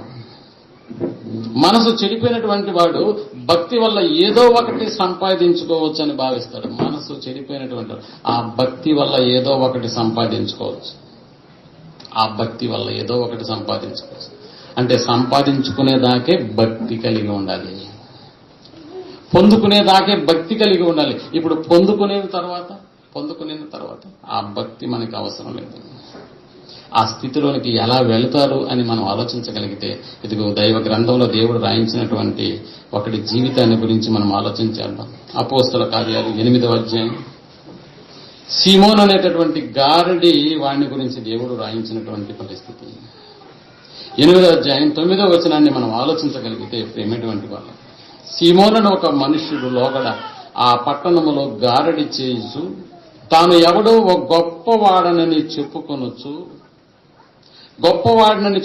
మనసు చెడిపోయినటువంటి వాడు భక్తి వల్ల ఏదో ఒకటి సంపాదించుకోవచ్చు అని భావిస్తాడు. మనసు చెడిపోయినటువంటి ఆ భక్తి వల్ల ఏదో ఒకటి సంపాదించుకోవచ్చు. అంటే సంపాదించుకునేదాకే భక్తి కలిగి ఉండాలి, పొందుకునేదాకే భక్తి కలిగి ఉండాలి. ఇప్పుడు పొందుకునేది తర్వాత ఆ భక్తి మనకి అవసరం లేదు. ఆ స్థితిలోనికి ఎలా వెళతారు అని మనం ఆలోచించగలిగితే, ఇదిగో దైవ గ్రంథంలో దేవుడు రాయించినటువంటి ఒకటి జీవితాన్ని గురించి మనం ఆలోచించేద్దాం. అపోస్తల కార్యాలు 8వ అధ్యాయం, సీమోను అనేటటువంటి గారడి వాణ్ణి గురించి దేవుడు రాయించినటువంటి పరిస్థితి. 8వ అధ్యాయం 9వ వచనాన్ని మనం ఆలోచించగలిగితే ప్రేమటువంటి వాళ్ళు, సీమోను ఒక మనుష్యుడు లోగడ ఆ పట్టణములో గారడి చేయుచు తాను ఎవడో ఒక గొప్పవాడినని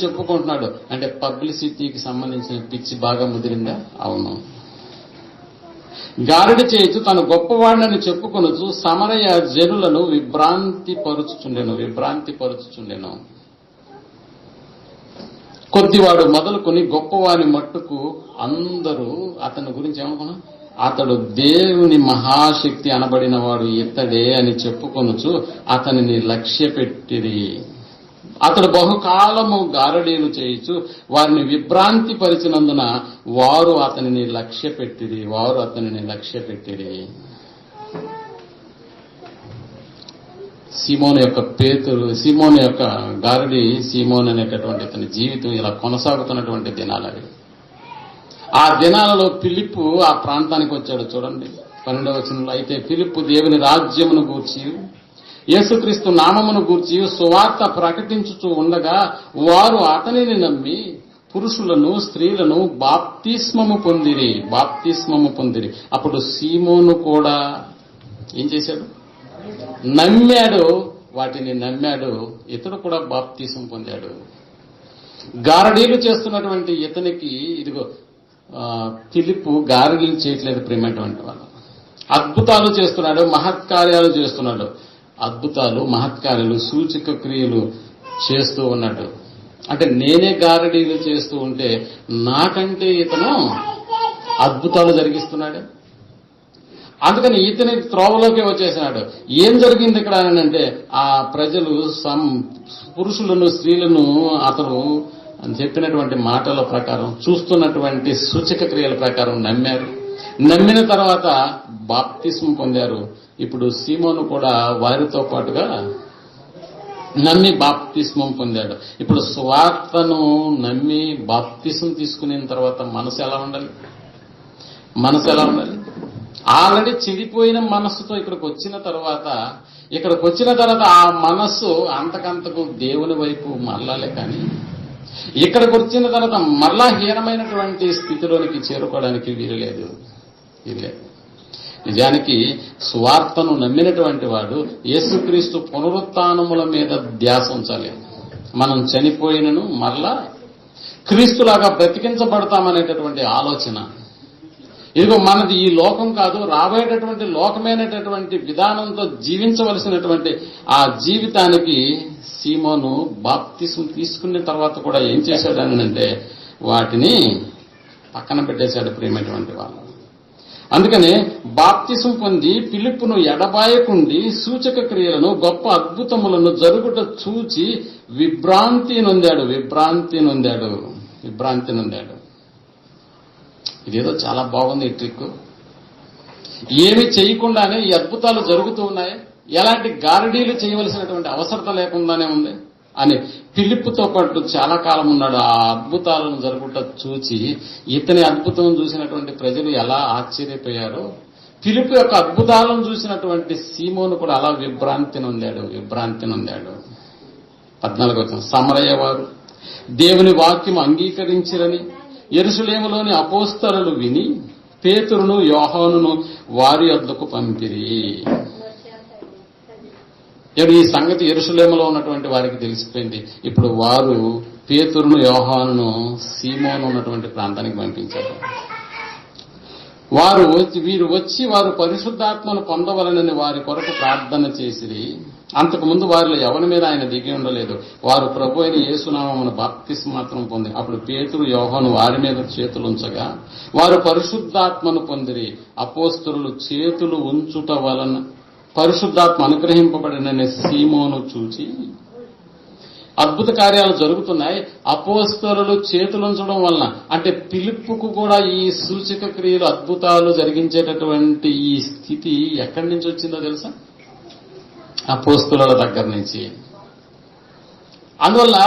చెప్పుకుంటున్నాడు. అంటే పబ్లిసిటీకి సంబంధించిన పిచ్చి బాగా ముదిరిందా? అవును. గారడి చేయుచు తాను గొప్పవాడినని చెప్పుకొనుచు సమరయ జనులను విభ్రాంతి పరుచుచుండెను. కొద్దివాడు మొదలుకొని గొప్పవాని మట్టుకు అందరూ అతని గురించి ఏమనుకున్నా, అతడు దేవుని మహాశక్తి అనబడిన వాడు ఇతడే అని చెప్పుకొనుచు అతనిని లక్ష్యపెట్టిరి. అతడు బహుకాలము గారడీలు చేయుచు వారిని విభ్రాంతి పరిచినందున వారు అతనిని లక్ష్యపెట్టిరి. సీమోను యొక్క గారడి సీమోను అనేటటువంటి అతని జీవితం ఇలా కొనసాగుతున్నటువంటి దినాలు అవి. ఆ దినాలలో ఫిలిప్పు ఆ ప్రాంతానికి వచ్చాడు. చూడండి 12వ వచనంలో, అయితే ఫిలిప్పు దేవుని రాజ్యమును గూర్చి యేసుక్రీస్తు నామమును గూర్చి సువార్త ప్రకటించుచూ ఉండగా వారు అతనిని నమ్మి పురుషులను స్త్రీలను బాప్తిస్మము పొందిరి. అప్పుడు సీమోను కూడా ఏం చేశాడు? వాటిని నమ్మాడు. ఇతడు కూడా బాప్తిస్మం పొందాడు. గారడీలు చేస్తున్నటువంటి ఇతనికి ఇదిగో ఫిలిప్పు గారడీలు చేయట్లేదు ప్రేమటువంటి వాళ్ళు. అద్భుతాలు చేస్తున్నాడు, మహత్కార్యాలు చేస్తున్నాడు. మహత్కార్యాలు, సూచక క్రియలు చేస్తూ ఉన్నాడు. అంటే నేనే గారడీలు చేస్తూ ఉంటే నాకంటే ఇతను అద్భుతాలు జరిగిస్తున్నాడు. అందుకని ఇతని త్రోవలోకి వచ్చేసినాడు. ఏం జరిగింది ఇక్కడ అంటే ఆ ప్రజలు పురుషులను స్త్రీలను అతను చెప్పినటువంటి మాటల ప్రకారం, చూస్తున్నటువంటి సూచక క్రియల ప్రకారం నమ్మారు. నమ్మిన తర్వాత బాప్తిస్మం పొందారు. ఇప్పుడు సీమోను కూడా వారితో పాటుగా నమ్మి బాప్తిస్మం పొందాడు. ఇప్పుడు సువార్తను నమ్మి బాప్తిస్మం తీసుకున్న తర్వాత మనసు ఎలా ఉండాలి? ఆల్రెడీ చెడిపోయిన మనస్సుతో ఇక్కడికి వచ్చిన తర్వాత ఆ మనస్సు అంతకంతకు దేవుని వైపు మళ్ళాలే. కానీ ఇక్కడికి వచ్చిన తర్వాత మరలా హీనమైనటువంటి స్థితిలోనికి చేరుకోవడానికి వీలులేదు. నిజానికి సువార్తను నమ్మినటువంటి వాడు యేసుక్రీస్తు పునరుత్థానముల మీద ధ్యాస ఉంచాలి. మనం చనిపోయినను మరలా క్రీస్తులాగా బ్రతికించబడతామనేటటువంటి ఆలోచన. ఇదిగో మనది ఈ లోకం కాదు, రాబోయేటటువంటి లోకమైనటువంటి విధానంతో జీవించవలసినటువంటి ఆ జీవితానికి సీమోను బాప్తిస్మం తీసుకున్న తర్వాత కూడా ఏం చేశాడనంటే వాటిని పక్కన పెట్టేశాడు ప్రియమైనటువంటి వాళ్ళు. అందుకనే బాప్తిస్మం పొంది ఫిలిప్పును ఎడబాయకుండి సూచక క్రియలను గొప్ప అద్భుతములను జరుగుట చూచి విభ్రాంతి నొందాడు. ఇదేదో చాలా బాగుంది ఈ ట్రిక్. ఏమి చేయకుండానే ఈ అద్భుతాలు జరుగుతూ ఉన్నాయి, ఎలాంటి గారడీలు చేయవలసినటువంటి అవసరత లేకుండానే ఉంది అని ఫిలిప్పుతో పాటు చాలా కాలం ఉన్నాడు. ఆ అద్భుతాలను జరుగుట చూచి ఇతని అద్భుతం చూసినటువంటి ప్రజలు ఎలా ఆశ్చర్యపోయారో, ఫిలిప్పు యొక్క అద్భుతాలను చూసినటువంటి సీమోను కూడా అలా విభ్రాంతి నొందాడు. 14వ వచనం, సమరయ వారు దేవుని వాక్యం అంగీకరించిరని యెరూషలేములోని అపోస్తలులు విని పేతురును యోహానును వారి వద్దకు పంపిరి. ఈ సంగతి యెరూషలేములో ఉన్నటువంటి వారికి తెలిసిపోయింది. ఇప్పుడు వారు పేతురును యోహానును సీమోను ఉన్నటువంటి ప్రాంతానికి పంపించారు. వీరు వచ్చి వారు పరిశుద్ధాత్మను పొందవలనని వారి కొరకు ప్రార్థన చేసిరి. అంతకుముందు వారిలో ఎవరి మీద ఆయన దిగి ఉండలేదు. వారు ప్రభు అయిన యేసునామమున బాప్తిస్మం మాత్రం పొంది అప్పుడు పేతురు యోహాను వారి మీద చేతులు ఉంచగా వారు పరిశుద్ధాత్మను పొందిరి. అపోస్తలులు చేతులు ఉంచుట వలన పరిశుద్ధాత్మ అనుగ్రహింపబడినని సీమోను చూచి, అద్భుత కార్యాలు జరుగుతున్నాయి, అపోస్తలులు చేతులుంచడం వలన అంటే ఫిలిప్పుకు కూడా ఈ సూచక క్రియలు అద్భుతాలు జరిగించేటటువంటి ఈ స్థితి ఎక్కడి నుంచి వచ్చిందో తెలుసా? అపోస్తలుల దగ్గర నుంచి. అందువల్ల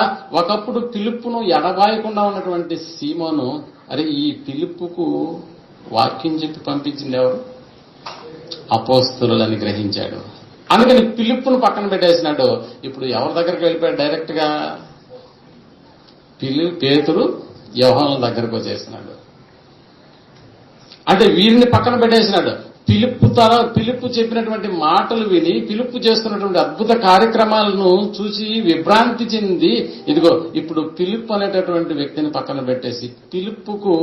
ఒకప్పుడు ఫిలిప్పును ఎడబాయకుండా ఉన్నటువంటి సీమోను, అరే ఈ ఫిలిప్పుకు వాక్యం చెప్పి పంపించింది ఎవరు? అపోస్తలులని గ్రహించాడు. అందుకని ఫిలిప్పును పక్కన పెట్టేసినాడు. ఇప్పుడు ఎవరి దగ్గరికి వెళ్ళిపోయాడు? డైరెక్ట్ గా పేతురు యోహాను దగ్గరకు వచ్చేసినాడు. అంటే వీరిని పక్కన పెట్టేసినాడు. ఫిలిప్పు చెప్పినటువంటి మాటలు విని ఫిలిప్పు చేస్తున్నటువంటి అద్భుత కార్యక్రమాలను చూసి విభ్రాంతి చెంది, ఇదిగో ఇప్పుడు ఫిలిప్పు అనేటటువంటి వ్యక్తిని పక్కన పెట్టేసి ఫిలిప్పుకు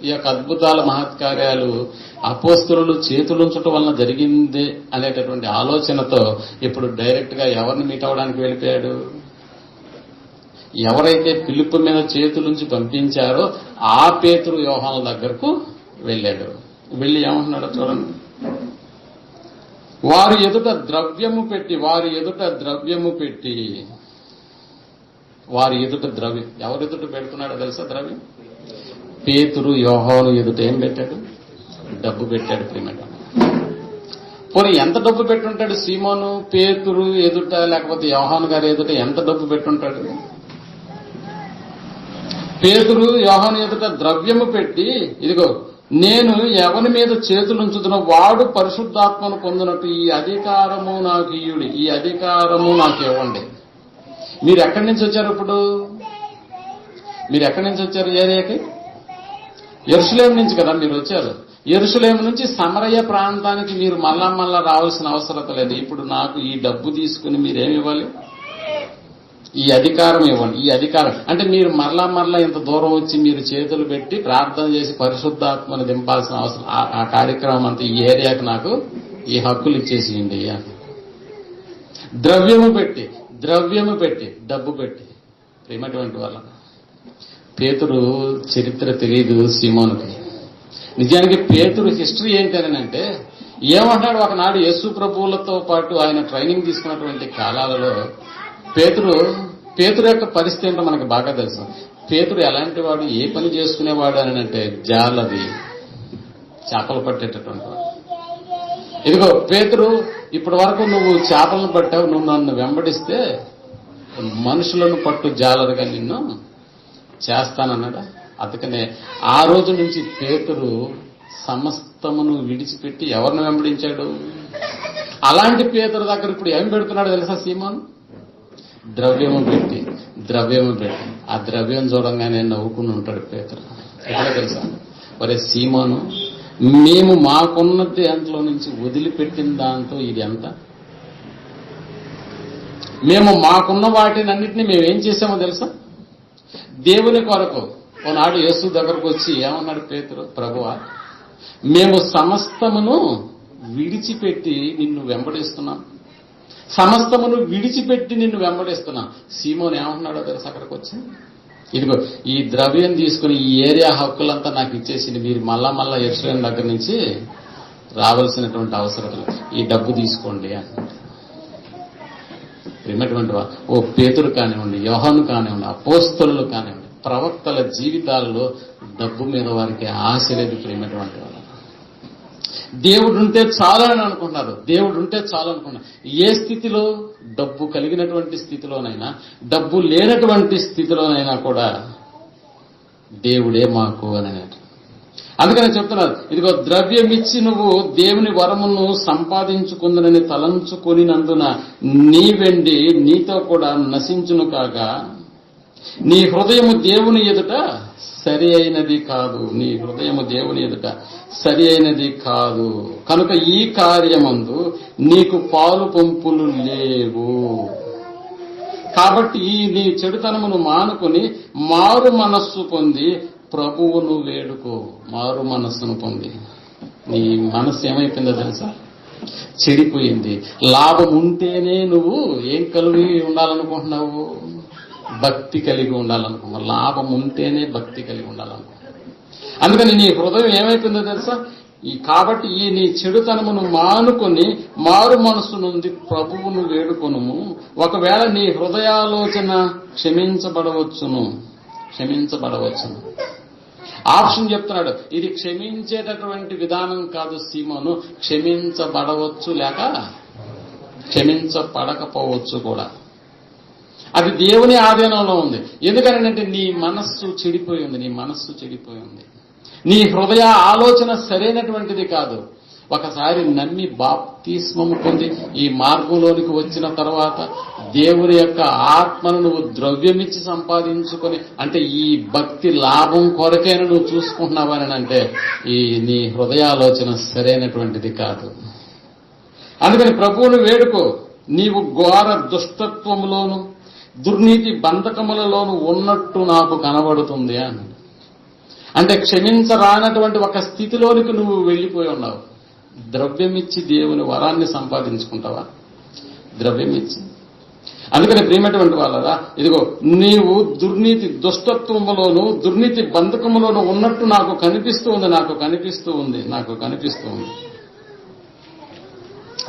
ఈ యొక్క అద్భుతాల మహత్కార్యాలు అపోస్తలులు చేతులుంచటం వలన జరిగింది అనేటటువంటి ఆలోచనతో ఇప్పుడు డైరెక్ట్ గా ఎవరిని మీట్ అవడానికి వెళ్ళిపోయాడు? ఎవరైతే ఫిలిప్పు మీద చేతులుంచి పంపించారో ఆ పేతురు యోహాను దగ్గరకు వెళ్ళాడు. వెళ్ళి ఏమంటున్నాడో చూడండి. వారి ఎదుట ద్రవ్యం ఎవరి ఎదుట పెడుతున్నాడో తెలుసా? ద్రవ్యం. పేతురు యోహాను ఎదుట ఏం పెట్టాడు? డబ్బు పెట్టాడు. ప్రియమైన పోనీ ఎంత డబ్బు పెట్టుంటాడు సీమోను? పేతురు ఎదుట లేకపోతే యోహాను గారి ఎదుట ఎంత డబ్బు పెట్టుంటాడు? పేతురు యోహాను ఎదుట ద్రవ్యము పెట్టి, ఇదిగో నేను ఎవరి మీద చేతులుంచుతున్నా వాడు పరిశుద్ధాత్మను పొందినట్టు ఈ అధికారము నాకు ఇయ్యుడి, ఈ అధికారము నాకు ఇవ్వండి. మీరు ఎక్కడి నుంచి వచ్చారు? ఇప్పుడు మీరు ఎక్కడి నుంచి వచ్చారు? ఏరియాకి యెరూషలేము నుంచి కదా మీరు వచ్చారు. యెరూషలేము నుంచి సమరయ ప్రాంతానికి మీరు మళ్ళా రావాల్సిన అవసరం లేదు. ఇప్పుడు నాకు ఈ డబ్బు తీసుకుని మీరేమి ఇవ్వాలి? ఈ అధికారం ఇవ్వండి. ఈ అధికారం అంటే మీరు మరలా ఇంత దూరం వచ్చి మీరు చేతులు పెట్టి ప్రార్థన చేసి పరిశుద్ధాత్మను దింపాల్సిన అవసరం, ఆ కార్యక్రమం అంతా ఈ ఏరియాకి నాకు ఈ హక్కులు ఇచ్చేసేయండి. ద్రవ్యము పెట్టి డబ్బు పెట్టి. ప్రేమటువంటి వాళ్ళ పేతురు చరిత్ర తెలియదు సీమోనుకి. నిజానికి పేతురు హిస్టరీ ఏంటనంటే ఏమంటాడు, ఒకనాడు యేసు ప్రభువులతో పాటు ఆయన ట్రైనింగ్ తీసుకున్నటువంటి కాలాలలో పేతురు యొక్క పరిస్థితి ఏంటో మనకు బాగా తెలుసు. పేతురు ఎలాంటి వాడు, ఏ పని చేసుకునేవాడు అని అంటే జాలది, చేపలు పట్టేటటువంటి వాడు. ఇదిగో పేతురు, ఇప్పటి వరకు నువ్వు చేపలను పట్టావు, నువ్వు నన్ను వెంబడిస్తే మనుషులను పట్టు జాలరుగా నిన్ను చేస్తానన్నాడా. అందుకనే ఆ రోజు నుంచి పేతురు సమస్తమును విడిచిపెట్టి ఎవరిని వెంబడించాడు? అలాంటి పేతురు దగ్గర ఇప్పుడు ఏం పెడుతున్నాడు తెలుసా సీమోను? ద్రవ్యము పెట్టి ఆ ద్రవ్యం చూడంగానే నవ్వుకుని ఉంటాడు పేతురు. ఎక్కడ తెలుసా? ఒరే సీమోను, మేము మాకున్నది దాంట్లో నుంచి వదిలిపెట్టిన దాంతో ఇది ఎంత? మేము మాకున్న వాటిని అన్నింటినీ మేమేం చేశామో తెలుసా? దేవుని కొరకు. ఓనాడు యేసు దగ్గరకు వచ్చి ఏమన్నాడు పేతురు? ప్రభువా, మేము సమస్తమును విడిచిపెట్టి నిన్ను వెంబడిస్తున్నాం, సమస్తమును విడిచిపెట్టి నిన్ను వెంబడిస్తున్నాం. సీమోన్ ఏమంటున్నాడో తెలుసు అక్కడికి వచ్చి? ఇదిగో ఈ ద్రవ్యం తీసుకుని ఈ ఏరియా హక్కులంతా నాకు ఇచ్చేసింది, మీరు మళ్ళా యెరూషలేము దగ్గర నుంచి రావాల్సినటువంటి అవసరం, ఈ డబ్బు తీసుకోండి అని. ప్రియమైనటువంటి ఓ పేతురు కానివ్వండి, యోహాను కానివ్వండి, అపోస్తలులు కానివ్వండి, ప్రవక్తల జీవితాల్లో డబ్బు మీద వారికి ఆశ లేదు. ప్రియమైనటువంటి వాళ్ళు దేవుడుంటే చాలని అనుకుంటున్నారు, దేవుడుంటే చాలనుకున్నారు. ఏ స్థితిలో? డబ్బు కలిగినటువంటి స్థితిలోనైనా, డబ్బు లేనటువంటి స్థితిలోనైనా కూడా దేవుడే మాకు అని. అందుకనే చెప్తున్నారు, ఇదిగో ద్రవ్యమిచ్చి నువ్వు దేవుని వరమును సంపాదించుకుందునని తలంచుకొనినందున నీ వెండి నీతో కూడా నశించును కాగా నీ హృదయము దేవుని ఎదుట సరి అయినది కాదు. నీ హృదయము దేవుని ఎదుట సరి అయినది కాదు కనుక ఈ కార్యమందు నీకు పాలు పంపులు లేవు. కాబట్టి నీ చెడుతనమును మానుకొని మారు మనస్సు పొంది ప్రభువును వేడుకో. మారు మనస్సును పొంది. నీ మనస్సు ఏమైపోయిందో తెలుసా? చెడిపోయింది. లాభం ఉంటేనే నువ్వు ఏం కలిగి ఉండాలనుకుంటున్నావు? భక్తి కలిగి ఉండాలనుకున్నావు. లాభం ఉంటేనే భక్తి కలిగి ఉండాలనుకున్నావు. అందుకని నీ హృదయం ఏమైపోయిందో తెలుసా? కాబట్టి ఈ నీ చెడుతనమును మానుకొని మారు మనస్సు నుండి ప్రభువును వేడుకొనుము. ఒకవేళ నీ హృదయాలోచన క్షమించబడవచ్చును. ఆప్షన్ చెప్తున్నాడు. ఇది క్షమించేటటువంటి విధానం కాదు సీమోను, క్షమించబడవచ్చు లేక క్షమించబడకపోవచ్చు కూడా. అది దేవుని ఆధీనంలో ఉంది. ఎందుకనంటే నీ మనస్సు చెడిపోయి ఉంది. నీ హృదయ ఆలోచన సరైనటువంటిది కాదు. ఒకసారి నమ్మి బాప్తిస్మము పొంది ఈ మార్గంలోనికి వచ్చిన తర్వాత దేవుని యొక్క ఆత్మను నువ్వు ద్రవ్యమిచ్చి సంపాదించుకొని, అంటే ఈ భక్తి లాభం కొరకైనా నువ్వు చూసుకుంటున్నావని అంటే ఈ నీ హృదయాలోచన సరైనటువంటిది కాదు. అందుకని ప్రభువును వేడుకో. నీవు ఘోర దుష్టత్వములోను దుర్నీతి బంధకములలోను ఉన్నట్టు నాకు కనబడుతుంది అని. అంటే క్షమించరానటువంటి ఒక స్థితిలోనికి నువ్వు వెళ్ళిపోయి ఉన్నావు. ద్రవ్యమిచ్చి దేవుని వరాన్ని సంపాదించుకుంటావా? ద్రవ్యమిచ్చి. అందుకని ప్రియమైనటువంటి వాళ్ళరా, ఇదిగో నీవు దుర్నీతి దుష్టత్వములోను దుర్నీతి బంధకములోను ఉన్నట్టు నాకు కనిపిస్తూ ఉంది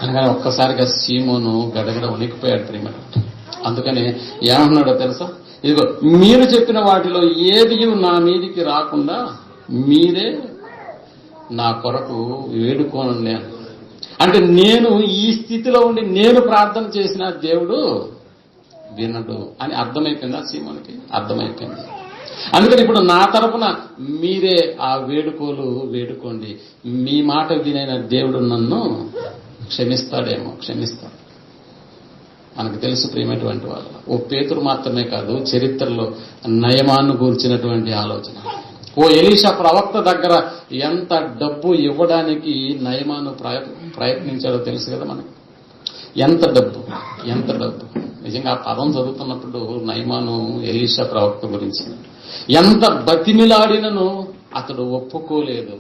అనగానే ఒక్కసారిగా సీమోను గడగడ ఉనికిపోయాడు ప్రియమైన. అందుకని ఏమన్నాడో తెలుసా? ఇదిగో మీరు చెప్పిన వాటిలో ఏది నా మీదికి రాకుండా మీరే నా కొరకు వేడుకోనండి. అంటే నేను ఈ స్థితిలో ఉండి నేను ప్రార్థన చేసిన దేవుడు వినడు అని అర్థమైపోయిందా సీమోనికి? అర్థమైపోయింది. అందుకని ఇప్పుడు నా తరపున మీరే ఆ వేడుకోలు వేడుకోండి. మీ మాట వినైన దేవుడు నన్ను క్షమిస్తాడు. మనకు తెలుసు ప్రియమైనటువంటి వాళ్ళు. ఓ పేతురు మాత్రమే కాదు, చరిత్రలో నయమాను గూర్చినటువంటి ఆలోచన. ఓ ఎలీషా ప్రవక్త దగ్గర ఎంత డబ్బు ఇవ్వడానికి నయమాను ప్రయత్నించాడో తెలుసు కదా మనకి. ఎంత డబ్బు. నిజంగా ఆ పదం చదువుతున్నప్పుడు నయమాను ఎలీషా ప్రవక్త గురించి ఎంత బతిమిలాడినను అతడు ఒప్పుకోలేదు.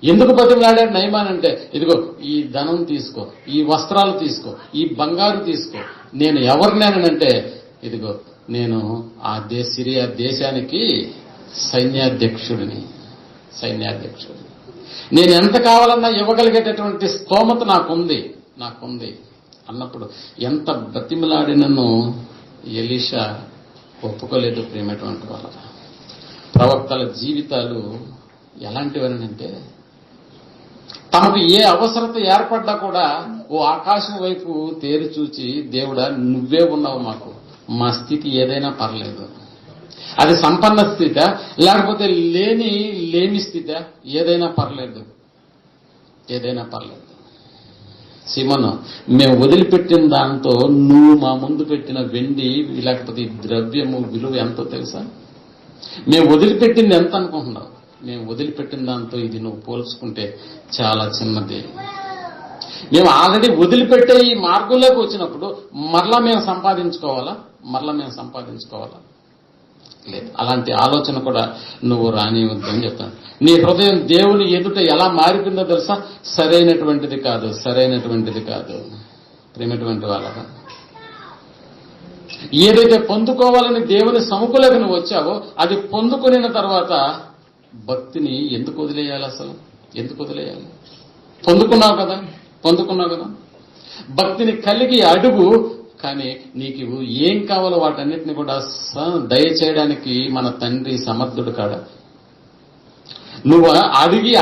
ఎందుకు బతిమిలాడాడు నయమాన్ అంటే, ఇదిగో ఈ ధనం తీసుకో, ఈ వస్త్రాలు తీసుకో, ఈ బంగారు తీసుకో. నేను ఎవరినేనంటే, ఇదిగో నేను ఆ సిరియా దేశానికి సైన్యాధ్యక్షుడిని. సైన్యాధ్యక్షుడు. నేను ఎంత కావాలన్నా ఇవ్వగలిగేటటువంటి స్తోమత నాకుంది అన్నప్పుడు ఎంత బతిమలాడినను ఎలీషా ఒప్పుకోలేదు. ప్రియమైనటువంటి వాళ్ళ ప్రవక్తల జీవితాలు ఎలాంటివనంటే తమకు ఏ అవసరత ఏర్పడ్డా కూడా ఓ ఆకాశం వైపు తేరి చూచి, దేవుడా నువ్వే ఉన్నావు మాకు, మా స్థితి ఏదైనా పర్లేదు, అది సంపన్న స్థితి లేకపోతే లేని స్థితి ఏదైనా పర్లేదు. సీమోను, మేము వదిలిపెట్టిన దాంతో నువ్వు మా ముందు పెట్టిన వెండి లేకపోతే ద్రవ్యము విలువ ఎంతో తెలుసా? మేము వదిలిపెట్టింది ఎంత అనుకుంటున్నావు? మేము వదిలిపెట్టిన దాంతో ఇది నువ్వు పోల్చుకుంటే చాలా చిన్నది. మేము ఆల్రెడీ వదిలిపెట్టే ఈ మార్గంలోకి వచ్చినప్పుడు మరలా మేము సంపాదించుకోవాలా? లేదు. అలాంటి ఆలోచన కూడా నువ్వు రానివద్దని చెప్తాను. నీ హృదయం దేవుని ఎదుట ఎలా మారిపోయిందో తెలుసా? సరైనటువంటిది కాదు. ప్రేమటువంటి వాళ్ళగా ఏదైతే పొందుకోవాలని దేవుని సముఖంలోకి నువ్వు వచ్చావో అది పొందుకున్న తర్వాత భక్తిని ఎందుకు వదిలేయాలి? అసలు ఎందుకు వదిలేయాలి? పొందుకున్నావు కదా. భక్తిని కలిగి అడుగు. కానీ నీకు ఏం కావాలో వాటన్నిటిని కూడా దయచేయడానికి మన తండ్రి సమర్థుడు కాడా? నువ్వు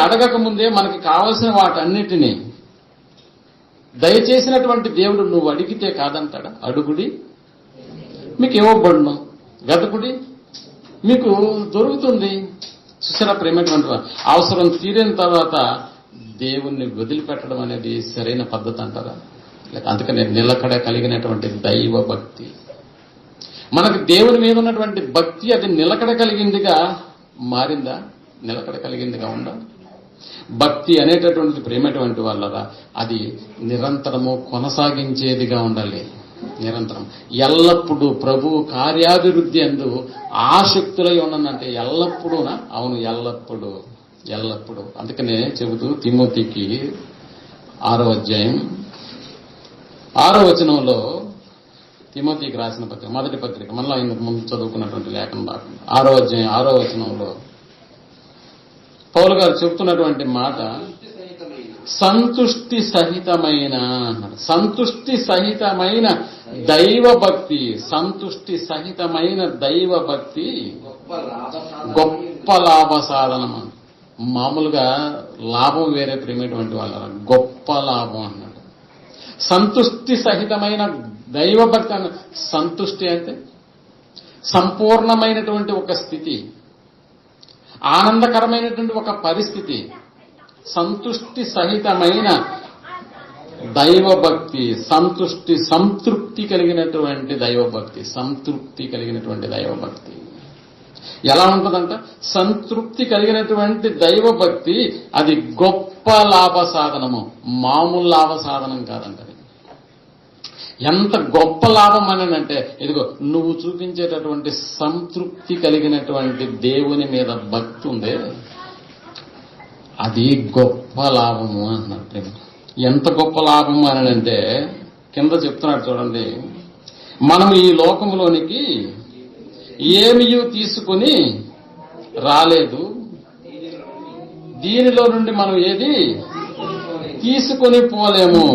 అడగక ముందే మనకి కావలసిన వాటన్నిటినీ దయచేసినటువంటి దేవుడు నువ్వు అడిగితే కాదంటాడా? అడుగుడి మీకు ఇవ్వబడును, వెతకుడి మీకు దొరుకుతుంది. చూసారా ప్రేమటువంటి అవసరం తీరిన తర్వాత దేవుణ్ణి వదిలిపెట్టడం అనేది సరైన పద్ధతి అంటారా? అందుకనే నిలకడ కలిగినటువంటి దైవ భక్తి, మనకు దేవుని మీద ఉన్నటువంటి భక్తి అది నిలకడ కలిగిందిగా మారిందా? నిలకడ కలిగిందిగా ఉందా? భక్తి అనేటటువంటి ప్రేమటువంటి వాళ్ళరా అది నిరంతరము కొనసాగించేదిగా ఉండాలి. నిరంతరం ఎల్లప్పుడూ ప్రభు కార్యాభివృద్ధి అందు ఆసక్తులై ఉండనంటే ఎల్లప్పుడూనా? అవును, ఎల్లప్పుడూ. అందుకనే చెబుతూ తిమోతికి 6వ అధ్యాయం 6వ వచనంలో తిమోతికి రాసిన పత్రిక, మొదటి పత్రిక, మనలో ఇంతకు ముందు చదువుకున్నటువంటి లేఖన భాగం 6వ అధ్యాయం 6వ వచనంలో పౌలు గారు చెబుతున్నటువంటి మాట సంతుష్టి సహితమైన దైవ భక్తి గొప్ప లాభ సాధనం. మామూలుగా లాభం వేరే ప్రేమటువంటి వాళ్ళ గొప్ప లాభం అన్నాడు. సంతుష్టి సహితమైన దైవ భక్తి అన్న సంతుష్టి అంటే సంపూర్ణమైనటువంటి ఒక స్థితి, ఆనందకరమైనటువంటి ఒక పరిస్థితి. సంతుష్టి సహితమైన దైవభక్తి, సంతృప్తి కలిగినటువంటి దైవభక్తి. ఎలా ఉంటుందంట? సంతృప్తి కలిగినటువంటి దైవభక్తి అది గొప్ప లాభ సాధనము, మామూలు లాభ సాధనం కాదంట. ఎంత గొప్ప లాభం అనంటే ఇదిగో నువ్వు చూపించేటటువంటి సంతృప్తి కలిగినటువంటి దేవుని మీద భక్తి ఉందే అది గొప్ప లాభము అంటున్నారు. ఎంత గొప్ప లాభము అనంటే కింద చెప్తున్నాడు చూడండి, మనం ఈ లోకంలోనికి ఏమీ తీసుకుని రాలేదు, దీనిలో నుండి మనం ఏది తీసుకుని పోలేము.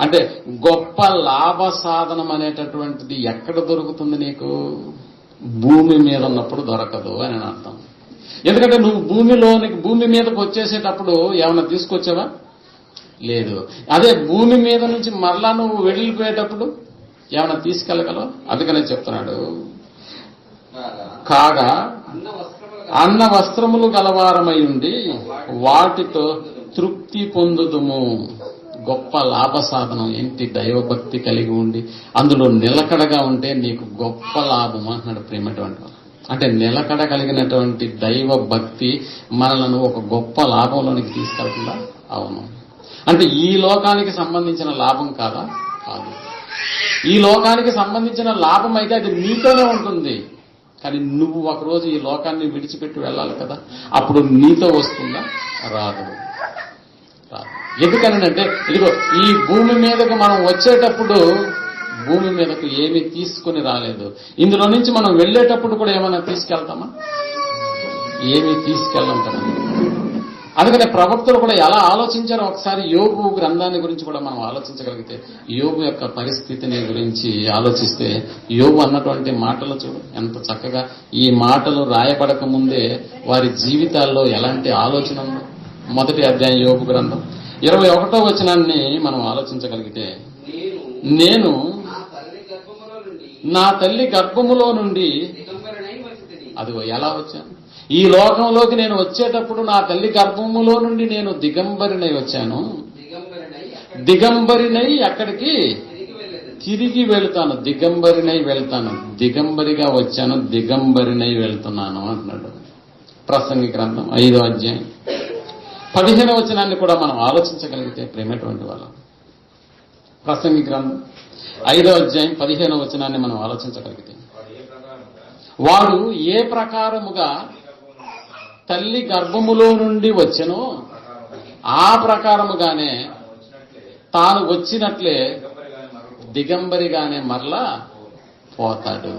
అంటే గొప్ప లాభ సాధనం అనేటటువంటిది ఎక్కడ దొరుకుతుంది నీకు? భూమి మీద ఉన్నప్పుడు దొరకదు అని అర్థం. ఎందుకంటే నువ్వు భూమి మీదకి వచ్చేసేటప్పుడు ఏమన్నా తీసుకొచ్చావా? లేదు. అదే భూమి మీద నుంచి మరలా నువ్వు వెళ్ళిపోయేటప్పుడు ఏమన్నా తీసుకెళ్ళగలవా? అందుకనే చెప్తున్నాడు, కాగా అన్న వస్త్రములు గలవారమై ఉండి వాటితో తృప్తి పొందుదుము. గొప్ప లాభ సాధనం ఏంటి? దైవభక్తి కలిగి ఉండి అందులో నిలకడగా ఉంటే నీకు గొప్ప లాభం అంటున్నాడు ప్రేమటువంటి. అంటే నిలకడ కలిగినటువంటి దైవ భక్తి మనలను ఒక గొప్ప లాభంలోనికి తీసుకెళ్తుందా? అవును. అంటే ఈ లోకానికి సంబంధించిన లాభం కాదా? కాదు. ఈ లోకానికి సంబంధించిన లాభం అయితే అది నీతోనే ఉంటుంది. కానీ నువ్వు ఒకరోజు ఈ లోకాన్ని విడిచిపెట్టి వెళ్ళాలి కదా, అప్పుడు నీతో వస్తుందా? రాదు. ఎందుకనంటే ఇదిగో ఈ భూమి మీదకు మనం వచ్చేటప్పుడు భూమి మీదకు ఏమీ తీసుకుని రాలేదు. ఇందులో నుంచి మనం వెళ్ళేటప్పుడు కూడా ఏమైనా తీసుకెళ్తామా? ఏమీ తీసుకెళ్ళం కదా. అందుకనే ప్రవక్తలు కూడా ఎలా ఆలోచించారో ఒకసారి యోబు గ్రంథాన్ని గురించి కూడా మనం ఆలోచించగలిగితే, యోబు యొక్క పరిస్థితిని గురించి ఆలోచిస్తే, యోబు అన్నటువంటి మాటలు చూడు ఎంత చక్కగా, ఈ మాటలు రాయబడక ముందే వారి జీవితాల్లో ఎలాంటి ఆలోచన ఉందో. మొదటి అధ్యాయం యోబు గ్రంథం 21వ వచనాన్ని మనం ఆలోచించగలిగితే, నేను నా తల్లి గర్భములో నుండి అది ఎలా వచ్చాను, ఈ లోకంలోకి నేను వచ్చేటప్పుడు నా తల్లి గర్భములో నుండి నేను దిగంబరినై వచ్చాను, దిగంబరినై అక్కడికి తిరిగి వెళ్తాను, దిగంబరినై వెళ్తాను, దిగంబరిగా వచ్చాను, దిగంబరినై వెళ్తున్నాను అంటున్నాడు. ప్రసంగి గ్రంథం 5వ అధ్యాయం 15వ వచనాన్ని కూడా మనం ఆలోచించగలిగితే ప్రేమటువంటి వాళ్ళం. ప్రసంగి గ్రంథం 5వ అధ్యాయం 15వ వచనాన్ని మనం ఆలోచించగలిగితే, వాడు ఏ ప్రకారముగా తల్లి గర్భములో నుండి వచ్చెనో ఆ ప్రకారముగానే తాను వచ్చినట్లే దిగంబరిగానే మరలా పోతాడు.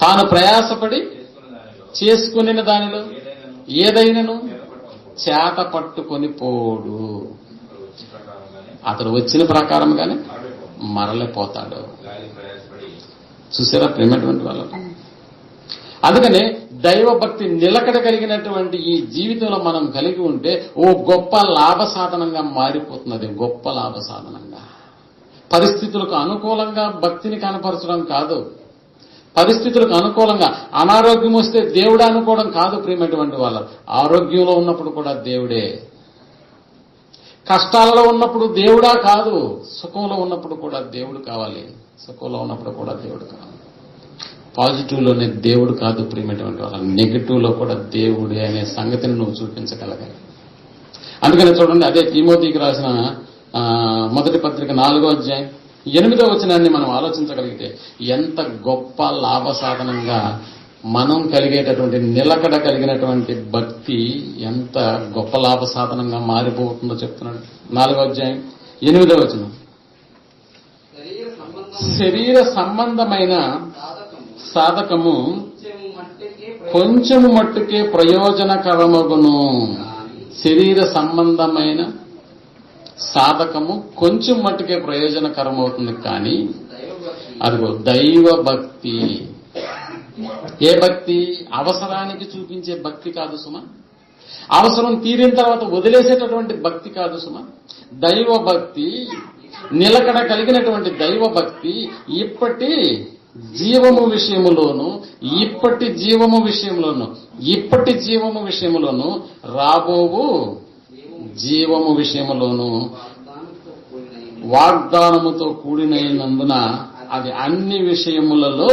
తాను ప్రయాసపడి చేసుకుని దానిలో ఏదైనాను చేత పట్టుకొని పోడు. అతడు వచ్చిన ప్రకారంగానే మరలిపోతాడు. చూసారా ప్రేమటువంటి వాళ్ళు? అందుకనే దైవభక్తి నిలకడ కలిగినటువంటి ఈ జీవితంలో మనం కలిగి ఉంటే ఓ గొప్ప లాభ సాధనంగా మారిపోతున్నది. గొప్ప లాభ సాధనంగా, పరిస్థితులకు అనుకూలంగా భక్తిని కనపరచడం కాదు, పరిస్థితులకు అనుకూలంగా. అనారోగ్యం వస్తే దేవుడు అనుకోవడం కాదు ప్రేమటువంటి వాళ్ళు. ఆరోగ్యంలో ఉన్నప్పుడు కూడా దేవుడే, కష్టాలలో ఉన్నప్పుడు దేవుడా కాదు, సుఖంలో ఉన్నప్పుడు కూడా దేవుడు కావాలి, సుఖంలో ఉన్నప్పుడు కూడా దేవుడు కావాలి. పాజిటివ్లోనే దేవుడు కాదు ప్రియమైనటువంటి వాళ్ళ, నెగిటివ్లో కూడా దేవుడే అనే సంగతిని నువ్వు చూపించగలగాలి. అందుకని చూడండి, అదే తిమోతికి రాసిన మొదటి పత్రిక 4వ అధ్యాయం 8వ వచనాన్ని మనం ఆలోచించగలిగితే ఎంత గొప్ప లాభ సాధనంగా మనం కలిగేటటువంటి నిలకడ కలిగినటువంటి భక్తి ఎంత గొప్ప లాభ సాధనంగా మారిపోతుందో చెప్తున్నాడు. 4వ అధ్యాయం 8వ వచనం, శరీర సంబంధమైన సాధకము కొంచెము మట్టుకే ప్రయోజనకరమగును. శరీర సంబంధమైన సాధకము కొంచెం మట్టుకే ప్రయోజనకరమవుతుంది, కానీ అదిగో దైవ భక్తి. ఏ భక్తి? అవసరానికి చూపించే భక్తి కాదు సుమా, అవసరం తీరిన తర్వాత వదిలేసేటటువంటి భక్తి కాదు సుమా. దైవ భక్తి, నిలకడ కలిగినటువంటి దైవ భక్తి ఇప్పటి జీవము విషయములోను, ఇప్పటి జీవము విషయంలోను, ఇప్పటి జీవము విషయములోను, రాబోవు జీవము విషయములోను వాగ్దానముతో కూడినందున అది అన్ని విషయములలో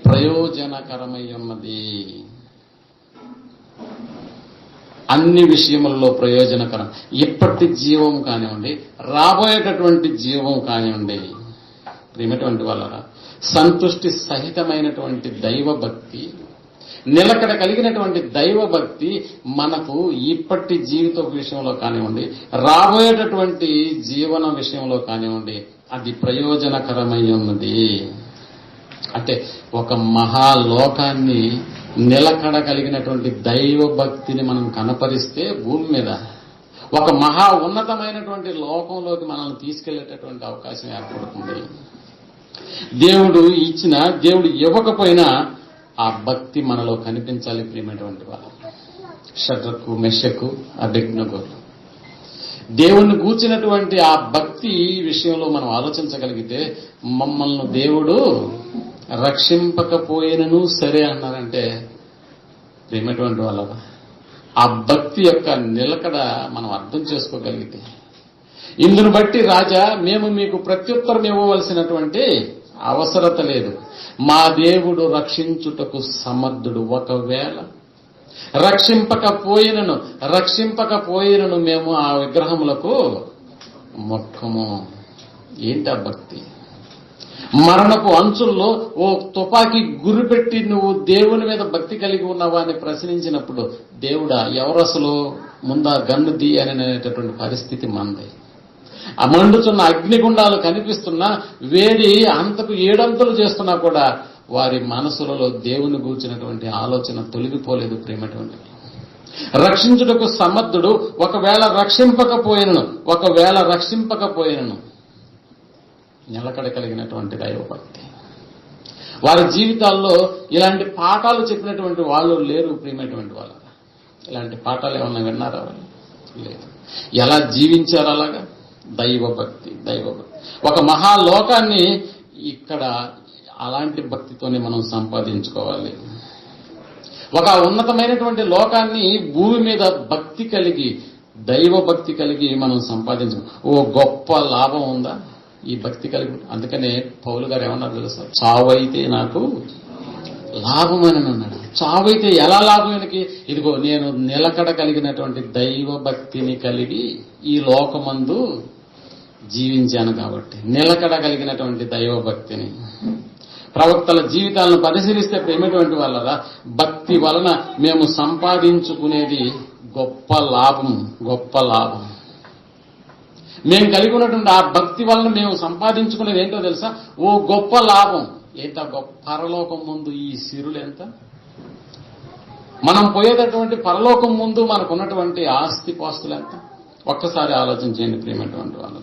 ప్రయోజనకరమై ఉన్నది. అన్ని విషయములలో ప్రయోజనకరం. ఇప్పటి జీవం కానివ్వండి, రాబోయేటటువంటి జీవం కానివ్వండి. ప్రియమైనటువంటి వాళ్ళరా, సంతుష్టి సహితమైనటువంటి దైవ భక్తి, నిలకడ కలిగినటువంటి దైవ భక్తి మనకు ఇప్పటి జీవిత విషయంలో కానివ్వండి, రాబోయేటటువంటి జీవన విషయంలో కానివ్వండి, అది ప్రయోజనకరమై ఉన్నది. అంటే ఒక మహాలోకాన్ని నిలకడ కలిగినటువంటి దైవ భక్తిని మనం కనపరిస్తే భూమి మీద ఒక మహా ఉన్నతమైనటువంటి లోకంలోకి మనల్ని తీసుకెళ్లేటటువంటి అవకాశం ఏర్పడుతుంది. దేవుడు ఇచ్చినా దేవుడు ఇవ్వకపోయినా ఆ భక్తి మనలో కనిపించాలి ప్రియమైనటువంటి వాళ్ళు. షడ్రకు, మెషకు, అబేద్నెగోలు దేవుణ్ణి గూర్చినటువంటి ఆ భక్తి విషయంలో మనం ఆలోచించగలిగితే, మమ్మల్ని దేవుడు రక్షింపకపోయినను సరే అన్నారంటే ప్రియమైనటువంటి వాళ్ళ ఆ భక్తి యొక్క నిలకడ మనం అర్థం చేసుకోగలిగితే, ఇందును బట్టి రాజా మేము మీకు ప్రత్యుత్తరం ఇవ్వవలసినటువంటి అవసరత లేదు, మా దేవుడు రక్షించుటకు సమర్థుడు. ఒకవేళ రక్షింపకపోయినను మేము ఆ విగ్రహములకు మొక్కము. ఏంటి ఆ భక్తి? మరణపు అంచుల్లో ఓ తుపాకీ గురిపెట్టి నువ్వు దేవుని మీద భక్తి కలిగి ఉన్నావా అని ప్రశ్నించినప్పుడు, దేవుడా ఎవరు అసలు ముందా గన్ను దీ అనేటటువంటి పరిస్థితి మంది. ఆ మండుతున్న అగ్నిగుండాలు కనిపిస్తున్నా, వేడి అంతకు 7 అంతులు చేస్తున్నా కూడా వారి మనసులలో దేవుని గూర్చినటువంటి ఆలోచన తొలగిపోలేదు ప్రేమటువంటి. రక్షించుటకు సమర్థుడు, ఒకవేళ రక్షింపకపోయినను నిలకడ కలిగినటువంటి దైవభక్తి. వారి జీవితాల్లో ఇలాంటి పాఠాలు చెప్పినటువంటి వాళ్ళు లేరు ప్రియమైనటువంటి వాళ్ళు. ఇలాంటి పాఠాలు ఏమన్నా విన్నారా వాళ్ళు? లేదు. ఎలా జీవించారు అలాగా? దైవభక్తి. ఒక మహాలోకాన్ని ఇక్కడ అలాంటి భక్తితోనే మనం సంపాదించుకోవాలి. ఒక ఉన్నతమైనటువంటి లోకాన్ని భూమి మీద భక్తి కలిగి, దైవభక్తి కలిగి మనం సంపాదించుకో. ఓ గొప్ప లాభం ఉందా ఈ భక్తి కలిగి? అందుకనే పౌలు గారు ఏమన్నారు తెలుసా? చావైతే నాకు లాభం అని అన్నాడు. చావైతే ఎలా లాభం? ఇదిగో నేను నిలకడ కలిగినటువంటి దైవభక్తిని కలిగి ఈ లోకమందు జీవించాను కాబట్టి. నిలకడ కలిగినటువంటి దైవభక్తిని. ప్రవక్తల జీవితాలను పరిశీలిస్తే ప్రేమటువంటి వాళ్ళరా, భక్తి వలన మేము సంపాదించుకునేది గొప్ప లాభం. మేము కలిగి ఉన్నటువంటి ఆ భక్తి వలన మేము సంపాదించుకునేది ఏంటో తెలుసా? ఓ గొప్ప లాభం. ఏంటో గొప్ప పరలోకం ముందు ఈ సిరులు ఎంత? మనం పోయేటటువంటి పరలోకం ముందు మనకున్నటువంటి ఆస్తి పాస్తులు ఎంత? ఒక్కసారి ఆలోచించండి ప్రియమైనటువంటి వాళ్ళు.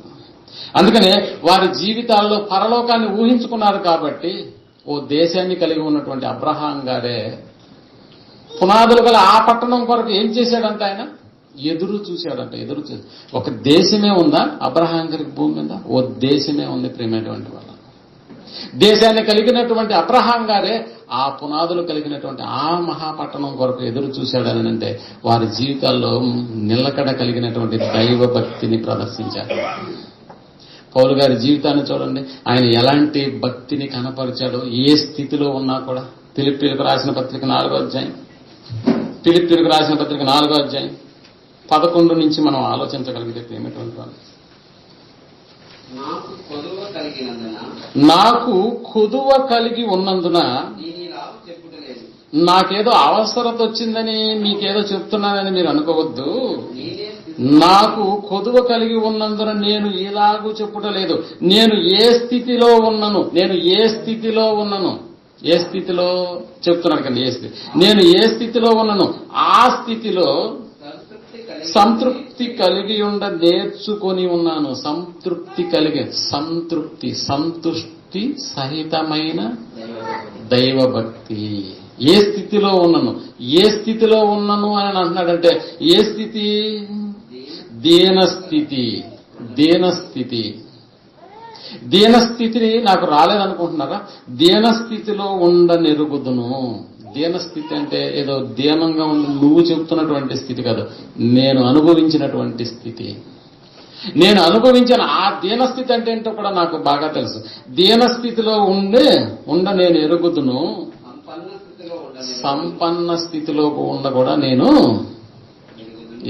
అందుకనే వారి జీవితాల్లో పరలోకాన్ని ఊహించుకున్నారు కాబట్టి ఓ దేశాన్ని కలిగి ఉన్నటువంటి అబ్రహాం గారే పునాదులు గల ఆ పట్టణం కొరకు ఏం చేశాడంట? ఆయన ఎదురు చూశాడంట. ఒక దేశమే ఉందా అబ్రహాం గారికి భూమి మీద? ఓ దేశమే ఉంది ప్రియమైనటువంటి వాళ్ళ. దేశాన్ని కలిగినటువంటి అబ్రహాం గారే ఆ పునాదులు కలిగినటువంటి ఆ మహాపట్టణం కొరకు ఎదురు చూశాడని అంటే వారి జీవితాల్లో నిలకడ కలిగినటువంటి దైవ భక్తిని ప్రదర్శించారు. పౌలు గారి జీవితాన్ని చూడండి. ఆయన ఎలాంటి భక్తిని కనపరిచాడో ఏ స్థితిలో ఉన్నా కూడా. ఫిలిప్పీయులకు రాసిన పత్రిక 4వ అధ్యాయం 11 నుంచి మనం ఆలోచించగలిగితే ప్రేమటువంటి వాళ్ళు. నాకు కొదువ కలిగి ఉన్నందున నాకేదో అవసరత వచ్చిందని మీకేదో చెప్తున్నానని మీరు అనుకోవద్దు. నాకు కొదువ కలిగి ఉన్నందున నేను ఇలాగూ చెప్పుటలేదు. నేను ఏ స్థితిలో ఉన్నాను ఏ స్థితిలో చెప్తున్నాను కదా, నేను ఏ స్థితిలో ఉన్నాను ఆ స్థితిలో సంతృప్తి కలిగి నేర్చుకొని ఉన్నాను. సంతుష్టి సహితమైన దైవభక్తి. ఏ స్థితిలో ఉన్నాను అని అంటున్నాడంటే ఏ స్థితి? దీనస్థితిని నాకు రాలేదనుకుంటున్నారా? దీనస్థితిలో ఉండనెరుగుదును. దీనస్థితి అంటే ఏదో దీనంగా ఉండి నువ్వు చెప్తున్నటువంటి స్థితి కాదు, నేను అనుభవించినటువంటి స్థితి. నేను అనుభవించిన ఆ దీనస్థితి అంటే ఏంటో కూడా నాకు బాగా తెలుసు. దీనస్థితిలో నేను ఎరుగుదును. సంపన్న స్థితిలో కూడా నేను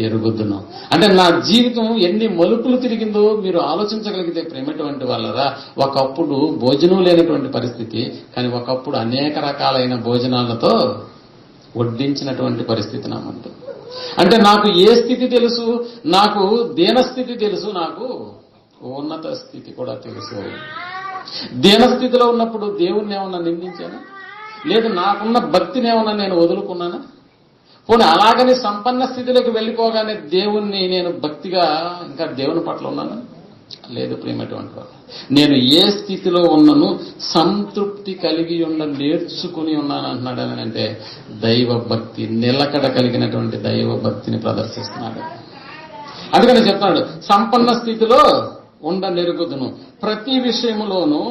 ఎరుగుదును. అంటే నా జీవితం ఎన్ని మలుపులు తిరిగిందో మీరు ఆలోచించగలిగితే ప్రేమటువంటి వాళ్ళరా. ఒకప్పుడు భోజనం లేనటువంటి పరిస్థితి, కానీ ఒకప్పుడు అనేక రకాలైన భోజనాలతో వడ్డించినటువంటి పరిస్థితి నా ముందు. అంటే నాకు ఏ స్థితి తెలుసు? నాకు దీనస్థితి తెలుసు, నాకు ఉన్నత స్థితి కూడా తెలుసు. దీనస్థితిలో ఉన్నప్పుడు దేవుణ్ణి ఏమన్నా నిందించానా? లేదు. నాకున్న భక్తిని ఏమన్నా నేను వదులుకున్నానా? పోనీ అలాగని సంపన్న స్థితిలోకి వెళ్ళిపోగానే దేవుణ్ణి నేను భక్తిగా ఇంకా దేవుని పట్ల ఉన్నాను? లేదు ప్రియమైనటువంటి వాళ్ళు. నేను ఏ స్థితిలో ఉన్నాను? సంతృప్తి కలిగి నేర్చుకుని ఉన్నాను అంటున్నాడు. అని అంటే దైవ భక్తి, నిలకడ కలిగినటువంటి దైవ భక్తిని ప్రదర్శిస్తున్నాడు. అందుకని చెప్తున్నాడు, సంపన్న స్థితిలో నెరుగుదును ప్రతి విషయంలోనూ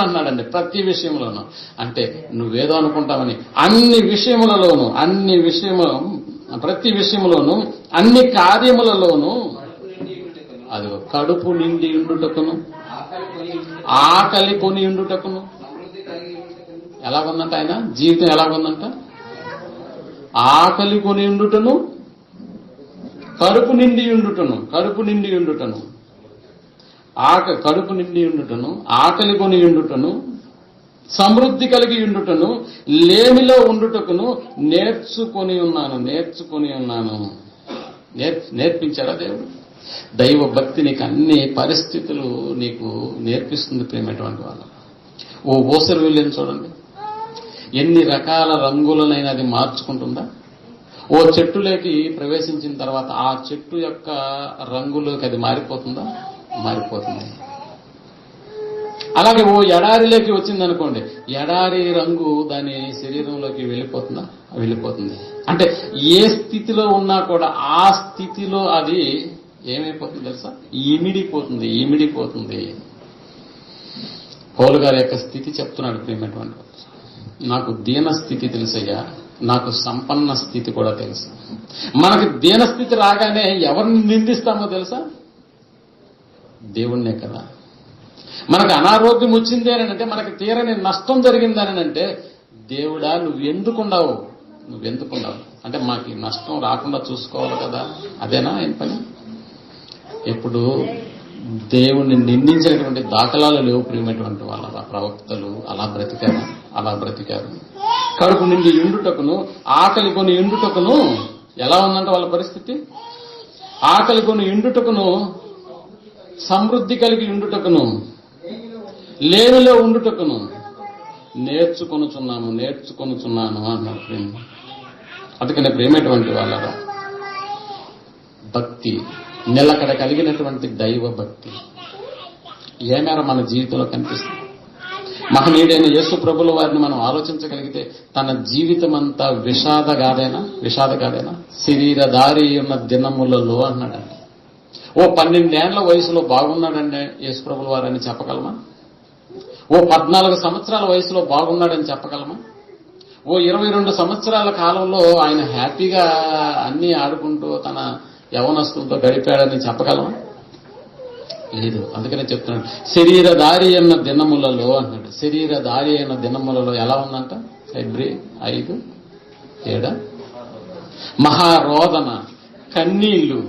అన్నాడండి. ప్రతి విషయంలోనూ అంటే నువ్వేదో అనుకుంటావని, ప్రతి విషయములోను అన్ని కార్యములలోనూ అది కడుపు నిండి ఉండుటకును, ఆకలి కొని ఉండుటకును. ఎలాగుందంట ఆయన జీవితం? ఎలాగుందంట? ఆకలి కొని ఉండుటను, కడుపు నిండి ఉండుటను, ఆకలి కొని ఉండుటను, సమృద్ధి కలిగి ఉండుటను, లేమిలో ఉండుటకును నేర్చుకొని ఉన్నాను. నేర్పించాడా దేవుడు? దైవ భక్తి నీకు అన్ని పరిస్థితులు నీకు నేర్పిస్తుంది ప్రేమటువంటి వాళ్ళు. ఓ ఓసరు వెళ్ళని చూడండి. ఎన్ని రకాల రంగులనైనా అది మార్చుకుంటుందా? ఓ చెట్టులోకి ప్రవేశించిన తర్వాత ఆ చెట్టు యొక్క రంగులోకి అది మారిపోతుందా? మారిపోతుంది. అలాగే ఓ ఎడారిలోకి వచ్చిందనుకోండి, ఎడారి రంగు దాని శరీరంలోకి వెళ్ళిపోతుందా? వెళ్ళిపోతుంది. అంటే ఏ స్థితిలో ఉన్నా కూడా ఆ స్థితిలో అది ఏమైపోతుంది తెలుసా? ఇమిడిపోతుంది. పౌలు గారి యొక్క స్థితి చెప్తున్నాడు ప్రియమైనటువంటి. నాకు దీన స్థితి తెలుసయ్యా, నాకు సంపన్న స్థితి కూడా తెలుసు. మనకి దీన స్థితి రాగానే ఎవరిని నిందిస్తామో తెలుసా? దేవుణ్ణే కదా. మనకు అనారోగ్యం వచ్చింది అని అంటే, మనకి తీరని నష్టం జరిగిందని అంటే, దేవుడా నువ్వెందుకున్నావు అంటే మాకు నష్టం రాకుండా చూసుకోవాలి కదా. అదేనా ఏం పని? ఎప్పుడు దేవుణ్ణి నిందించినటువంటి దాఖలాలు లేవు ప్రియమైనటువంటి వాళ్ళ ప్రవక్తలు అలా బ్రతికారు. కడుపు నిండి ఎండుటకును, ఆకలి కొని ఎండుటకును ఎలా ఉందంటే వాళ్ళ పరిస్థితి? ఆకలి కొని ఎండుటకును, సమృద్ధి కలిగి ఉండుటకును, లేనిలో ఉండుటకును నేర్చుకొనుచున్నాను అన్నారు ప్రేమ. అందుకనే ప్రేమటువంటి వాళ్ళరా భక్తి, నిలకడ కలిగినటువంటి దైవ భక్తి ఏ మేర మన జీవితంలో కనిపిస్తుంది? మహనీయుడైన యేసు ప్రభుల వారిని మనం ఆలోచించగలిగితే తన జీవితం అంతా విషాద గాదేనా? శరీరధారి ఉన్న దినములలో అన్నాడండి. ఓ 12 ఏళ్ల వయసులో బాగున్నాడండి యేసు ప్రభుల వారని చెప్పగలమా? ఓ 14 సంవత్సరాల వయసులో బాగున్నాడని చెప్పగలమా? ఓ 22 సంవత్సరాల కాలంలో ఆయన హ్యాపీగా అన్ని ఆడుకుంటూ తన యవనస్తులతో గడిపాడని చెప్పగలమా? లేదు. అందుకనే చెప్తున్నాడు శరీరధారి అయిన దినములలో అన్నాడు. శరీరధారి అయిన దినములలో ఎలా ఉందంట? ఫిబ్రవరి 5:7 మహారోదన, కన్నీళ్లు.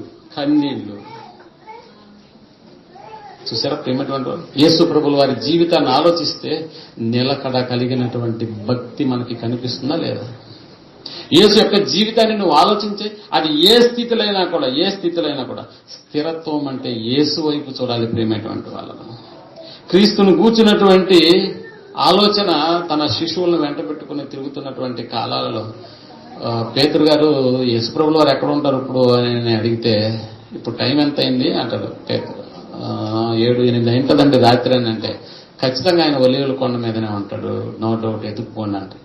చూసారా ప్రేమటువంటి యేసు ప్రభుల వారి జీవితాన్ని ఆలోచిస్తే నిలకడ కలిగినటువంటి భక్తి మనకి కనిపిస్తుందా లేదా? యేసు యొక్క జీవితాన్ని నువ్వు ఆలోచించే, అది ఏ స్థితిలో అయినా కూడా స్థిరత్వం అంటే యేసు వైపు చూడాలి ప్రేమటువంటి వాళ్ళను. క్రీస్తును గూర్చినటువంటి ఆలోచన తన శిశువులను వెంట పెట్టుకుని తిరుగుతున్నటువంటి కాలాలలో పేతురు గారు యేసు ప్రభుల వారు ఎక్కడ ఉంటారు ఇప్పుడు అని అడిగితే, ఇప్పుడు టైం ఎంత అయింది అంటారు పేతురు. 7-8 అయింటదండి రాత్రి అని అంటే, ఖచ్చితంగా ఆయన ఒలీవల కొండ మీదనే ఉంటాడు, నో డౌట్, ఎత్తుకుపోండి అంటే.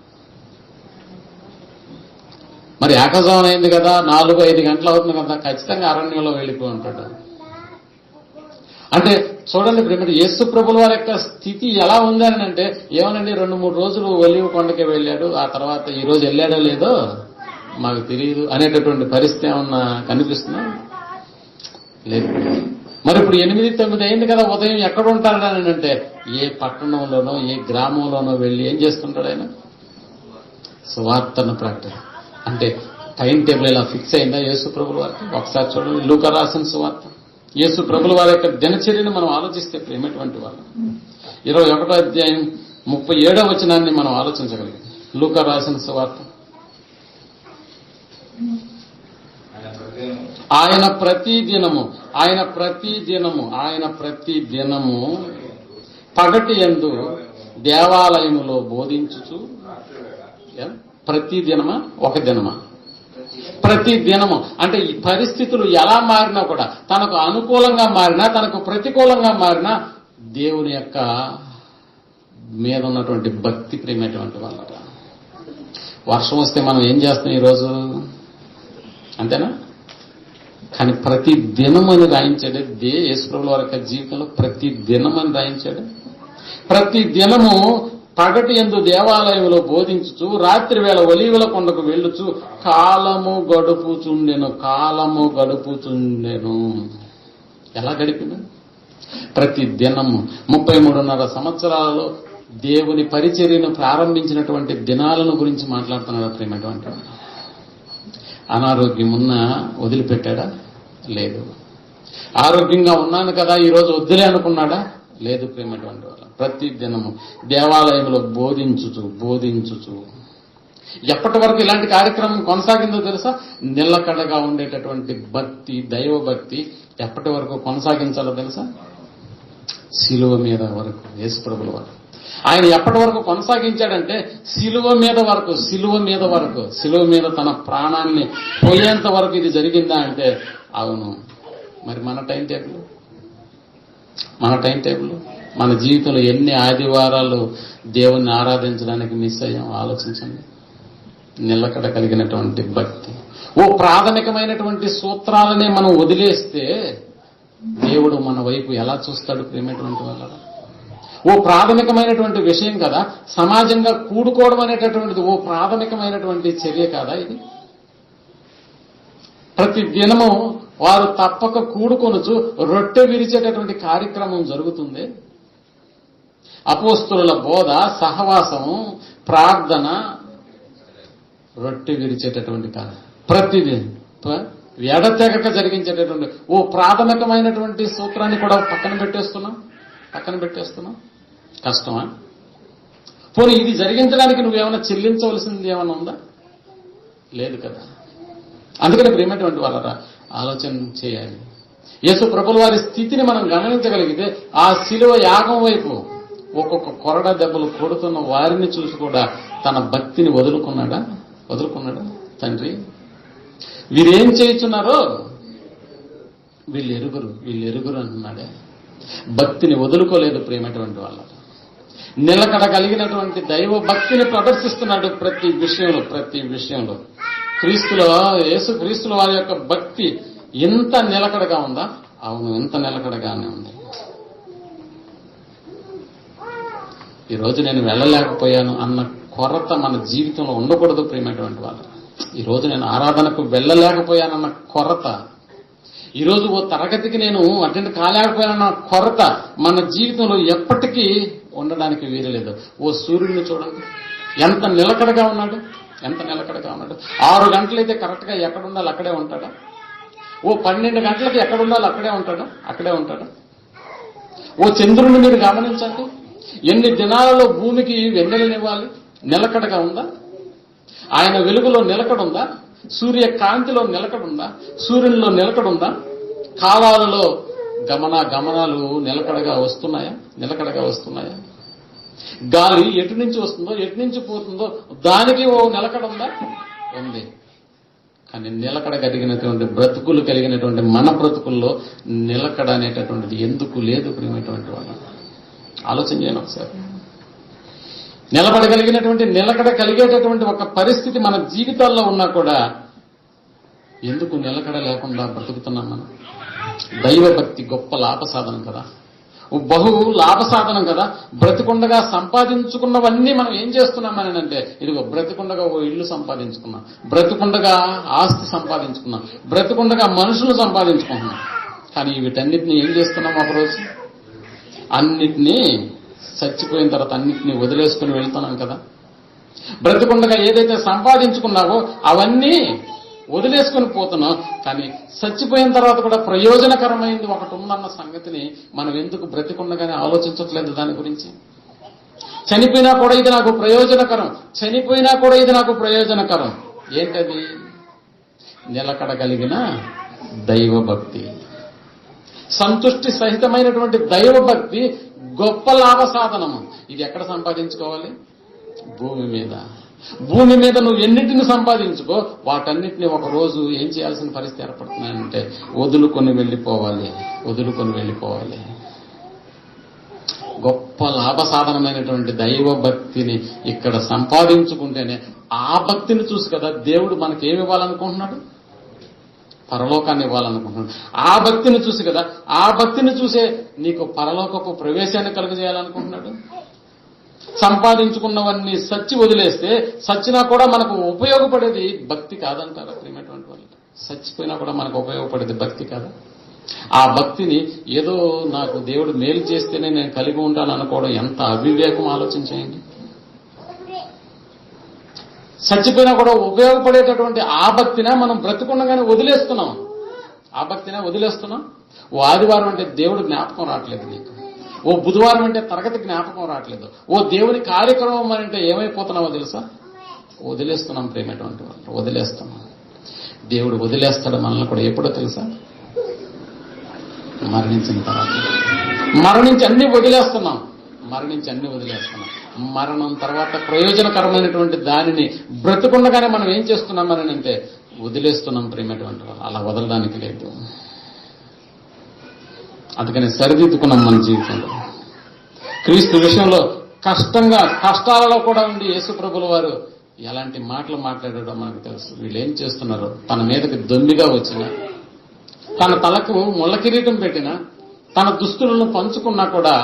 మరి ఏకజామం అయింది కదా, 4-5 గంటలు అవుతుంది కదా, ఖచ్చితంగా అరణ్యంలో వెళ్ళిపోయి ఉంటాడు. అంటే చూడండి ప్రేమ, యేసు ప్రభుల వారి యొక్క స్థితి ఎలా ఉంది అని అంటే, ఏమనండి 2-3 రోజులు ఒలీవ కొండకి వెళ్ళాడు, ఆ తర్వాత ఈ రోజు వెళ్ళాడో లేదో మాకు తెలియదు అనేటటువంటి పరిస్థితి ఏమన్నా కనిపిస్తుందా? లేదు. మరి ఇప్పుడు 8-9 అయింది కదా, ఉదయం ఎక్కడ ఉంటాడని అంటే, ఏ పట్టణంలోనో ఏ గ్రామంలోనో వెళ్ళి ఏం చేస్తుంటాడు ఆయన? సువార్తను ప్రకటన. అంటే టైం టేబుల్ ఇలా ఫిక్స్ అయిందా యేసు ప్రభుల వారికి? ఒకసారి చూడండి లూకా రాసిన సువార్త. యేసు ప్రభుల వారి యొక్క దినచర్యను మనం ఆలోచిస్తే ప్రేమటువంటి వాళ్ళు 21వ అధ్యాయం 37వ వచనాన్ని మనం ఆలోచించగలిగాం. లూకా రాసిన సువార్త. ఆయన ప్రతి దినము పగటి యందు దేవాలయములో బోధించుచు. ప్రతి దినమా? ఒక దినమా? ప్రతి దినము. అంటే ఈ పరిస్థితులు ఎలా మారినా కూడా, తనకు అనుకూలంగా మారినా తనకు ప్రతికూలంగా మారినా, దేవుని యొక్క మీద ఉన్నటువంటి భక్తి ప్రేమటువంటి వాళ్ళట. వర్షం వస్తే మనం ఏం చేస్తాం ఈరోజు? అంతేనా? కానీ ప్రతి దినం అని రాయించాడు యేసు ప్రభుల వారి యొక్క జీవితంలో. ప్రతి దినం అని రాయించాడు. ప్రతి దినము పగటి యందు దేవాలయంలో బోధించుచు, రాత్రి వేళ ఒలీవల కొండకు వెళ్ళుచు కాలము గడుపుచుండెను. ఎలా గడిపింది? ప్రతి దినము 33.5 సంవత్సరాలలో దేవుని పరిచర్యను ప్రారంభించినటువంటి దినాలను గురించి మాట్లాడుతున్నాడు ప్రేమటువంటి. అనారోగ్యం ఉన్నా వదిలిపెట్టాడా? లేదు. ఆరోగ్యంగా ఉన్నాను కదా ఈరోజు వద్దులే అనుకున్నాడా? లేదు ప్రేమటువంటి వాళ్ళ. ప్రతి దినము దేవాలయంలో బోధించుచు. ఎప్పటి వరకు ఇలాంటి కార్యక్రమం కొనసాగిందో తెలుసా? నిలకడగా ఉండేటటువంటి భక్తి, దైవ భక్తి ఎప్పటి వరకు కొనసాగించాలో తెలుసా? శిలువ మీద వరకు యేసు ప్రభుల వారు. ఆయన ఎప్పటి వరకు కొనసాగించాడంటే శిలువ మీద తన ప్రాణాన్ని పోయేంత వరకు ఇది జరిగిందా అంటే అవును. మరి మన టైం టేబుల్ మన జీవితంలో ఎన్ని ఆదివారాలు దేవుణ్ణి ఆరాధించడానికి మిస్ అయ్యాం ఆలోచించండి. నిలకడ కలిగినటువంటి భక్తి, ప్రాథమికమైనటువంటి సూత్రాలనే మనం వదిలేస్తే దేవుడు మన వైపు ఎలా చూస్తాడు ప్రియమైనటువంటి వాళ్ళ? ప్రాథమికమైనటువంటి విషయం కదా, సమాజంగా కూడుకోవడం అనేటటువంటిది ప్రాథమికమైనటువంటి చర్య కాదా ఇది? ప్రతి దినము వారు తప్పక కూడుకొనుచు రొట్టె విరిచేటటువంటి కార్యక్రమం జరుగుతుంది. అపోస్తుల బోధ, సహవాసము, ప్రార్థన, రొట్టె విరిచేటటువంటి ప్రతిదీ ఎడతెగక జరిగించేటటువంటి ప్రాథమికమైనటువంటి సూత్రాన్ని కూడా పక్కన పెట్టేస్తున్నాం. కష్టమా? పోనీ ఇది జరిగించడానికి నువ్వేమైనా చెల్లించవలసింది ఏమైనా ఉందా? లేదు కదా. అందుకని ప్రియమైనటువంటి వాళ్ళరా ఆలోచన చేయాలి. యేసు ప్రభుల వారి స్థితిని మనం గమనించగలిగితే ఆ శిలువ యాగం వైపు ఒక్కొక్క కొరడ దెబ్బలు కొడుతున్న వారిని చూసి కూడా తన భక్తిని వదులుకున్నాడా? తండ్రి వీరేం చేయుచున్నారో వీళ్ళు ఎరుగురు అంటున్నాడే. భక్తిని వదులుకోలేదు ప్రియమైనటువంటి వాళ్ళ. నిలకడ కలిగినటువంటి దైవ భక్తిని ప్రదర్శిస్తున్నాడు ప్రతి విషయంలో. యేసు క్రీస్తుల వారి యొక్క భక్తి ఎంత నిలకడగా ఉందా? అవును, ఎంత నిలకడగానే ఉంది. ఈరోజు నేను వెళ్ళలేకపోయాను అన్న కొరత మన జీవితంలో ఉండకూడదు ప్రియమైనటువంటి వాళ్ళు. ఈరోజు నేను ఆరాధనకు వెళ్ళలేకపోయానన్న కొరత, ఈరోజు తరగతికి నేను అటెండ్ కాలేకపోయానన్న కొరత మన జీవితంలో ఎప్పటికీ ఉండడానికి వీరలేదు. సూర్యుడిని చూడండి, ఎంత నిలకడగా ఉన్నాడు. 6 గంటలైతే కరెక్ట్ గా ఎక్కడ ఉండాలి అక్కడే ఉంటాడా? 12 గంటలకి ఎక్కడ ఉండాలి అక్కడే ఉంటాడా? చంద్రుడిని మీరు గమనించండి, ఎన్ని దినాలలో భూమికి వెన్నెలనివ్వాలి, నిలకడగా ఉందా? ఆయన వెలుగులో నిలకడుందా? సూర్య కాంతిలో నిలకడుందా? సూర్యునిలో నిలకడుందా? కాలాలలో గమనాలు నిలకడగా వస్తున్నాయా? గాలి ఎటు నుంచి వస్తుందో, ఎటు నుంచి పోతుందో దానికి నిలకడ ఉందా? ఉంది. కానీ నిలకడ కలిగినటువంటి బ్రతుకులు కలిగినటువంటి మన బ్రతుకుల్లో నిలకడ అనేటటువంటిది ఎందుకు లేదు ప్రియమైనటువంటి వాళ్ళు? ఆలోచన చేయండి ఒకసారి. నిలకడ కలిగేటటువంటి ఒక పరిస్థితి మన జీవితాల్లో ఉన్నా కూడా ఎందుకు నిలకడ లేకుండా బ్రతుకుతున్నాం మనం? దైవభక్తి గొప్ప లాభసాధనం కదా, బహు లాభసాధనం కదా. బ్రతికుండగా సంపాదించుకున్నవన్నీ మనం ఏం చేస్తున్నామని అంటే, ఇదిగో బ్రతికుండగా ఇల్లు సంపాదించుకున్నాం, బ్రతికుండగా ఆస్తి సంపాదించుకున్నాం, బ్రతికుండగా మనుషులు సంపాదించుకుంటున్నాం. కానీ వీటన్నిటిని ఏం చేస్తున్నాం? ఒకరోజు అన్నిటినీ చచ్చిపోయిన తర్వాత అన్నిటినీ వదిలేసుకుని వెళ్తున్నాం కదా. బ్రతికుండగా ఏదైతే సంపాదించుకున్నావో అవన్నీ వదిలేసుకుని పోతున్నాం. కానీ చచ్చిపోయిన తర్వాత కూడా ప్రయోజనకరమైంది ఒకటి ఉందన్న సంగతిని మనం ఎందుకు బ్రతికుండగానే ఆలోచించట్లేదు దాని గురించి? చనిపోయినా కూడా ఇది నాకు ప్రయోజనకరం. ఏంటది? నిలకడ కలిగిన దైవభక్తి, సంతుష్టి సహితమైనటువంటి దైవభక్తి గొప్ప లాభ సాధనము. ఇది ఎక్కడ సంపాదించుకోవాలి? భూమి మీద నువ్వు ఎన్నింటిని సంపాదించుకో, వాటన్నిటిని ఒక రోజు ఏం చేయాల్సిన పరిస్థితి ఏర్పడుతున్నాయంటే వదులుకొని వెళ్ళిపోవాలి. గొప్ప లాభ సాధనమైనటువంటి దైవ భక్తిని ఇక్కడ సంపాదించుకుంటేనే ఆ భక్తిని చూసి కదా దేవుడు మనకేమి ఇవ్వాలనుకుంటున్నాడు? పరలోకాన్ని ఇవ్వాలనుకుంటున్నాడు. ఆ భక్తిని చూసి కదా, ఆ భక్తిని చూసే నీకు పరలోకపు ప్రవేశాన్ని కలుగజేయాలనుకుంటున్నాడు. సంపాదించుకున్నవన్నీ సచ్చి వదిలేస్తే, సచ్చినా కూడా మనకు ఉపయోగపడేది భక్తి కాదంటారా ప్రియమైనటువంటి వాళ్ళు? చచ్చిపోయినా కూడా మనకు ఉపయోగపడేది భక్తి కాదా? ఆ భక్తిని ఏదో నాకు దేవుడు మేలు చేస్తేనే నేను కలిగి ఉంటాను అనుకోవడం ఎంత అవివేకం ఆలోచించేయండి. చచ్చిపోయినా కూడా ఉపయోగపడేటటువంటి ఆ భక్తినే మనం బ్రతికుండగానే వదిలేస్తున్నాం. ఆదివారం అంటే దేవుడు జ్ఞాపకం రావట్లేదు నీకు, బుధవారం అంటే తరగతి జ్ఞాపకం రావట్లేదు, దేవుని కార్యక్రమం అంటే ఏమైపోతున్నావో తెలుసా? వదిలేస్తున్నాం ప్రేమటువంటి వాళ్ళు, వదిలేస్తున్నాం. దేవుడు వదిలేస్తాడు మనల్ని కూడా ఎప్పుడో తెలుసా? మరణించిన తర్వాత. మరణించి అన్ని వదిలేస్తున్నాం. మరణించి అన్ని వదిలేస్తున్నాం. మరణం తర్వాత ప్రయోజనకరమైనటువంటి దానిని బ్రతుకుండగానే మనం ఏం చేస్తున్నాం అని అంటే వదిలేస్తున్నాం. ప్రేమటువంటి వాళ్ళు అలా వదలడానికి లేదు. అందుకని సరిదిద్దుకున్నాం మన జీవితంలో. క్రీస్తు విషయంలో కష్టాలలో కూడా ఉండి యేసు ప్రభుల వారు ఎలాంటి మాటలు మాట్లాడాడో మనకు తెలుసు. వీళ్ళు ఏం చేస్తున్నారు, తన మీదకి దొంబిగా వచ్చిన, తన తలకు ముళ్ళ కిరీటం పెట్టిన, తన దుస్తులను పంచుకున్నా కూడా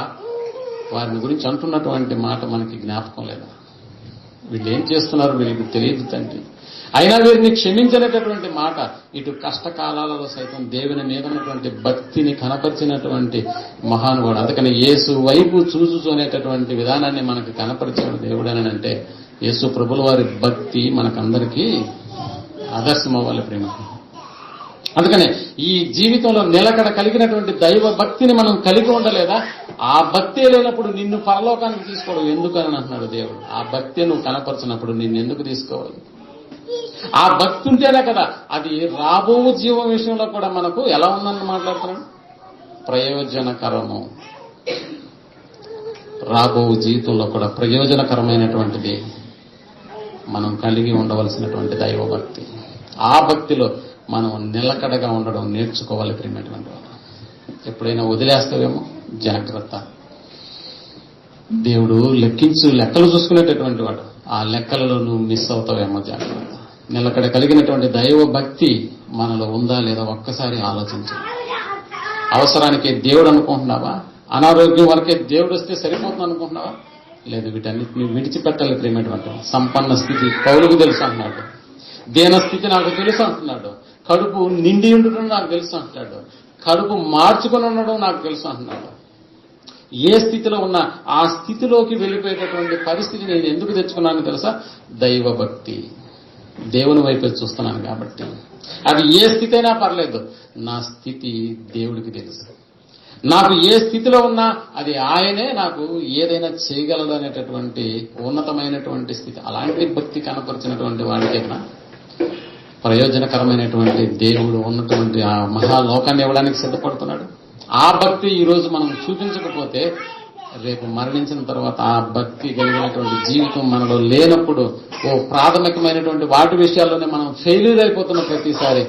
వారిని గురించి అంటున్నటువంటి మాట మనకి జ్ఞాపకం లేదా? వీళ్ళు ఏం చేస్తున్నారు వీళ్ళకి తెలియదు తండ్రి. అయినా వీరిని క్షమించినటువంటి మాట ఇటు కష్టకాలాలలో సైతం దేవుని మీద ఉన్నటువంటి భక్తిని కనపరిచినటువంటి మహానుభావుడు. అందుకని యేసు వైపు చూసుకునేటటువంటి విధానాన్ని మనకు కనపరిచిన దేవుడు అని అంటే యేసు ప్రభుల వారి భక్తి మనకందరికీ ఆదర్శం అవ్వాలి ప్రేమ. అందుకనే ఈ జీవితంలో నిలకడ కలిగినటువంటి దైవ భక్తిని మనం కలిగి ఉండలేదా? ఆ భక్తే లేనప్పుడు నిన్ను పరలోకానికి తీసుకోవడం ఎందుకని అంటున్నాడు దేవుడు. ఆ భక్తి నువ్వు కనపరిచినప్పుడు నిన్ను ఎందుకు తీసుకోవాలి? ఆ భక్తి ఉంటేనే కదా అది రాబో జీవం విషయంలో కూడా మనకు ఎలా ఉందని మాట్లాడుతున్నాడు, ప్రయోజనకరము. రాబో జీవితంలో కూడా ప్రయోజనకరమైనటువంటిది మనం కలిగి ఉండవలసినటువంటి దైవ భక్తి. ఆ భక్తిలో మనం నిలకడగా ఉండడం నేర్చుకోవాలి ప్రియమైనటువంటి వాళ్ళు. ఎప్పుడైనా వదిలేస్తావేమో జాగ్రత్త. దేవుడు లెక్కలు చూసుకునేటటువంటి వాడు. ఆ లెక్కలలో నువ్వు మిస్ అవుతావేమో జాగ్రత్త. నిలకడ కలిగినటువంటి దైవ భక్తి మనలో ఉందా లేదా ఒక్కసారి ఆలోచించాలి. అవసరానికి దేవుడు అనుకుంటున్నావా? అనారోగ్యం వరకే దేవుడు వస్తే సరిపోతుంది అనుకుంటున్నావా? లేదు, వీటన్నిటిని విడిచిపెట్టాలి ప్రియమైనటువంటి. సంపన్న స్థితి పౌలుకు తెలుసు అంటున్నాడు, దీన స్థితి నాకు తెలుసు అంటున్నాడు, కడుపు నిండి ఉండడం నాకు తెలుసు అంటున్నాడు, కడుపు మార్చుకొని ఉండడం నాకు తెలుసు అంటున్నాడు. ఏ స్థితిలో ఉన్నా ఆ స్థితిలోకి వెళ్ళిపోయేటటువంటి పరిస్థితి నేను ఎందుకు తెచ్చుకున్నాను తెలుసా? దైవ భక్తి. దేవుని వైపు చూస్తున్నాను కాబట్టి. అది ఏ స్థితి అయినా పర్లేదు, నా స్థితి దేవుడికి తెలుసు. నాకు ఏ స్థితిలో ఉన్నా అది ఆయనే నాకు ఏదైనా చేయగలదు అనేటటువంటి ఉన్నతమైనటువంటి స్థితి. అలాంటి భక్తి కనపరిచినటువంటి వాడికైనా ప్రయోజనకరమైనటువంటి దేవుడు ఉన్నటువంటి ఆ మహాలోకాన్ని ఇవ్వడానికి సిద్ధపడుతున్నాడు. ఆ భక్తి ఈ రోజు మనం చూపించకపోతే రేపు మరణించిన తర్వాత ఆ భక్తి కలిగినటువంటి జీవితం మనలో లేనప్పుడు ప్రాథమికమైనటువంటి వాటి విషయాల్లోనే మనం ఫెయిల్యూర్ అయిపోతున్న ప్రతిసారి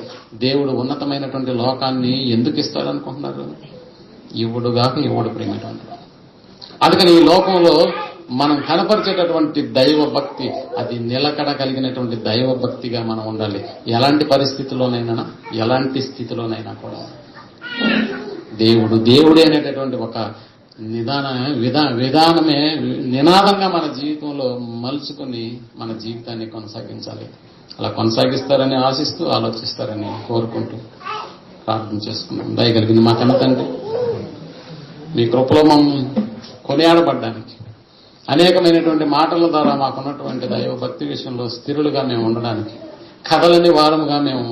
దేవుడు ఉన్నతమైనటువంటి లోకాన్ని ఎందుకు ఇస్తాడనుకుంటున్నారు? ఇవ్వడుగాక ఇవ్వడు ప్రేమటువంటి. అందుకని ఈ లోకంలో మనం కనపరిచేటటువంటి దైవ భక్తి అది నిలకడ కలిగినటువంటి దైవ భక్తిగా మనం ఉండాలి. ఎలాంటి పరిస్థితుల్లోనైనా ఎలాంటి స్థితిలోనైనా కూడా దేవుడే అనేటటువంటి ఒక విధానమే నినాదంగా మన జీవితంలో మలుచుకుని మన జీవితాన్ని కొనసాగించాలి. అలా కొనసాగిస్తారని ఆశిస్తూ ఆలోచిస్తారని కోరుకుంటూ ప్రార్థన చేసుకున్నాం. దయగలిగింది మా కన్న తండ్రి, మీ కృపలో మమ్మల్ని కొనియాడబడ్డానికి అనేకమైనటువంటి మాటల ద్వారా మాకున్నటువంటి దైవ భక్తి విషయంలో స్థిరులుగా మేము ఉండడానికి, కథలని వారముగా మేము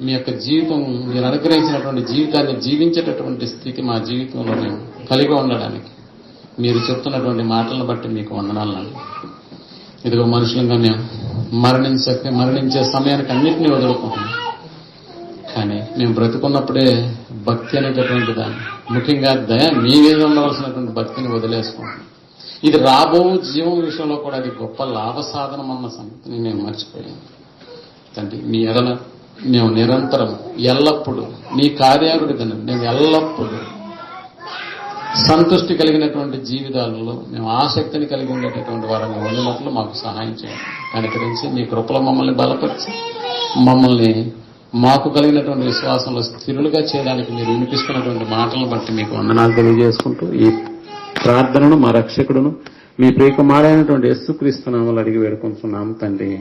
మీ యొక్క జీవితం మీరు అనుగ్రహించినటువంటి జీవితాన్ని జీవించేటటువంటి స్థితి మా జీవితంలో మేము కలిగి ఉండడానికి మీరు చెప్తున్నటువంటి మాటలను బట్టి మీకు వందనాలండి. ఇదిగో మనుషులంగా మేము మరణించే సమయానికి అన్నింటినీ వదులుకుంటున్నాం. కానీ మేము బ్రతుకున్నప్పుడే భక్తి అనేటటువంటి దాన్ని, ముఖ్యంగా మీ మీద ఉండవలసినటువంటి భక్తిని వదిలేసుకుంటున్నాం. ఇది రాబో జీవం విషయంలో కూడా అది గొప్ప లాభ సాధనం అన్న సంగతిని మేము మర్చిపోయాం తండ్రి. మీ ఎడల మేము నిరంతరం ఎల్లప్పుడూ నీ కార్యాగుడిని మేము ఎల్లప్పుడూ సంతృష్టి కలిగినటువంటి జీవితాలలో మేము ఆసక్తిని కలిగి ఉండేటటువంటి వారిని వండినట్లు మాకు సహాయం చేయండి. కనుకరించి మీ కృపలో మమ్మల్ని బలపరిచి మమ్మల్ని మాకు కలిగినటువంటి విశ్వాసంలో స్థిరులుగా చేయడానికి మీరు వినిపిస్తున్నటువంటి మాటలను బట్టి మీకు వందనాలు తెలియజేసుకుంటూ ఈ ప్రార్థనను మా రక్షకుడును మీ ప్రియకుమారైనటువంటి యేసుక్రీస్తు నామములో అడిగి వేడుకుంటున్నాము తండ్రి.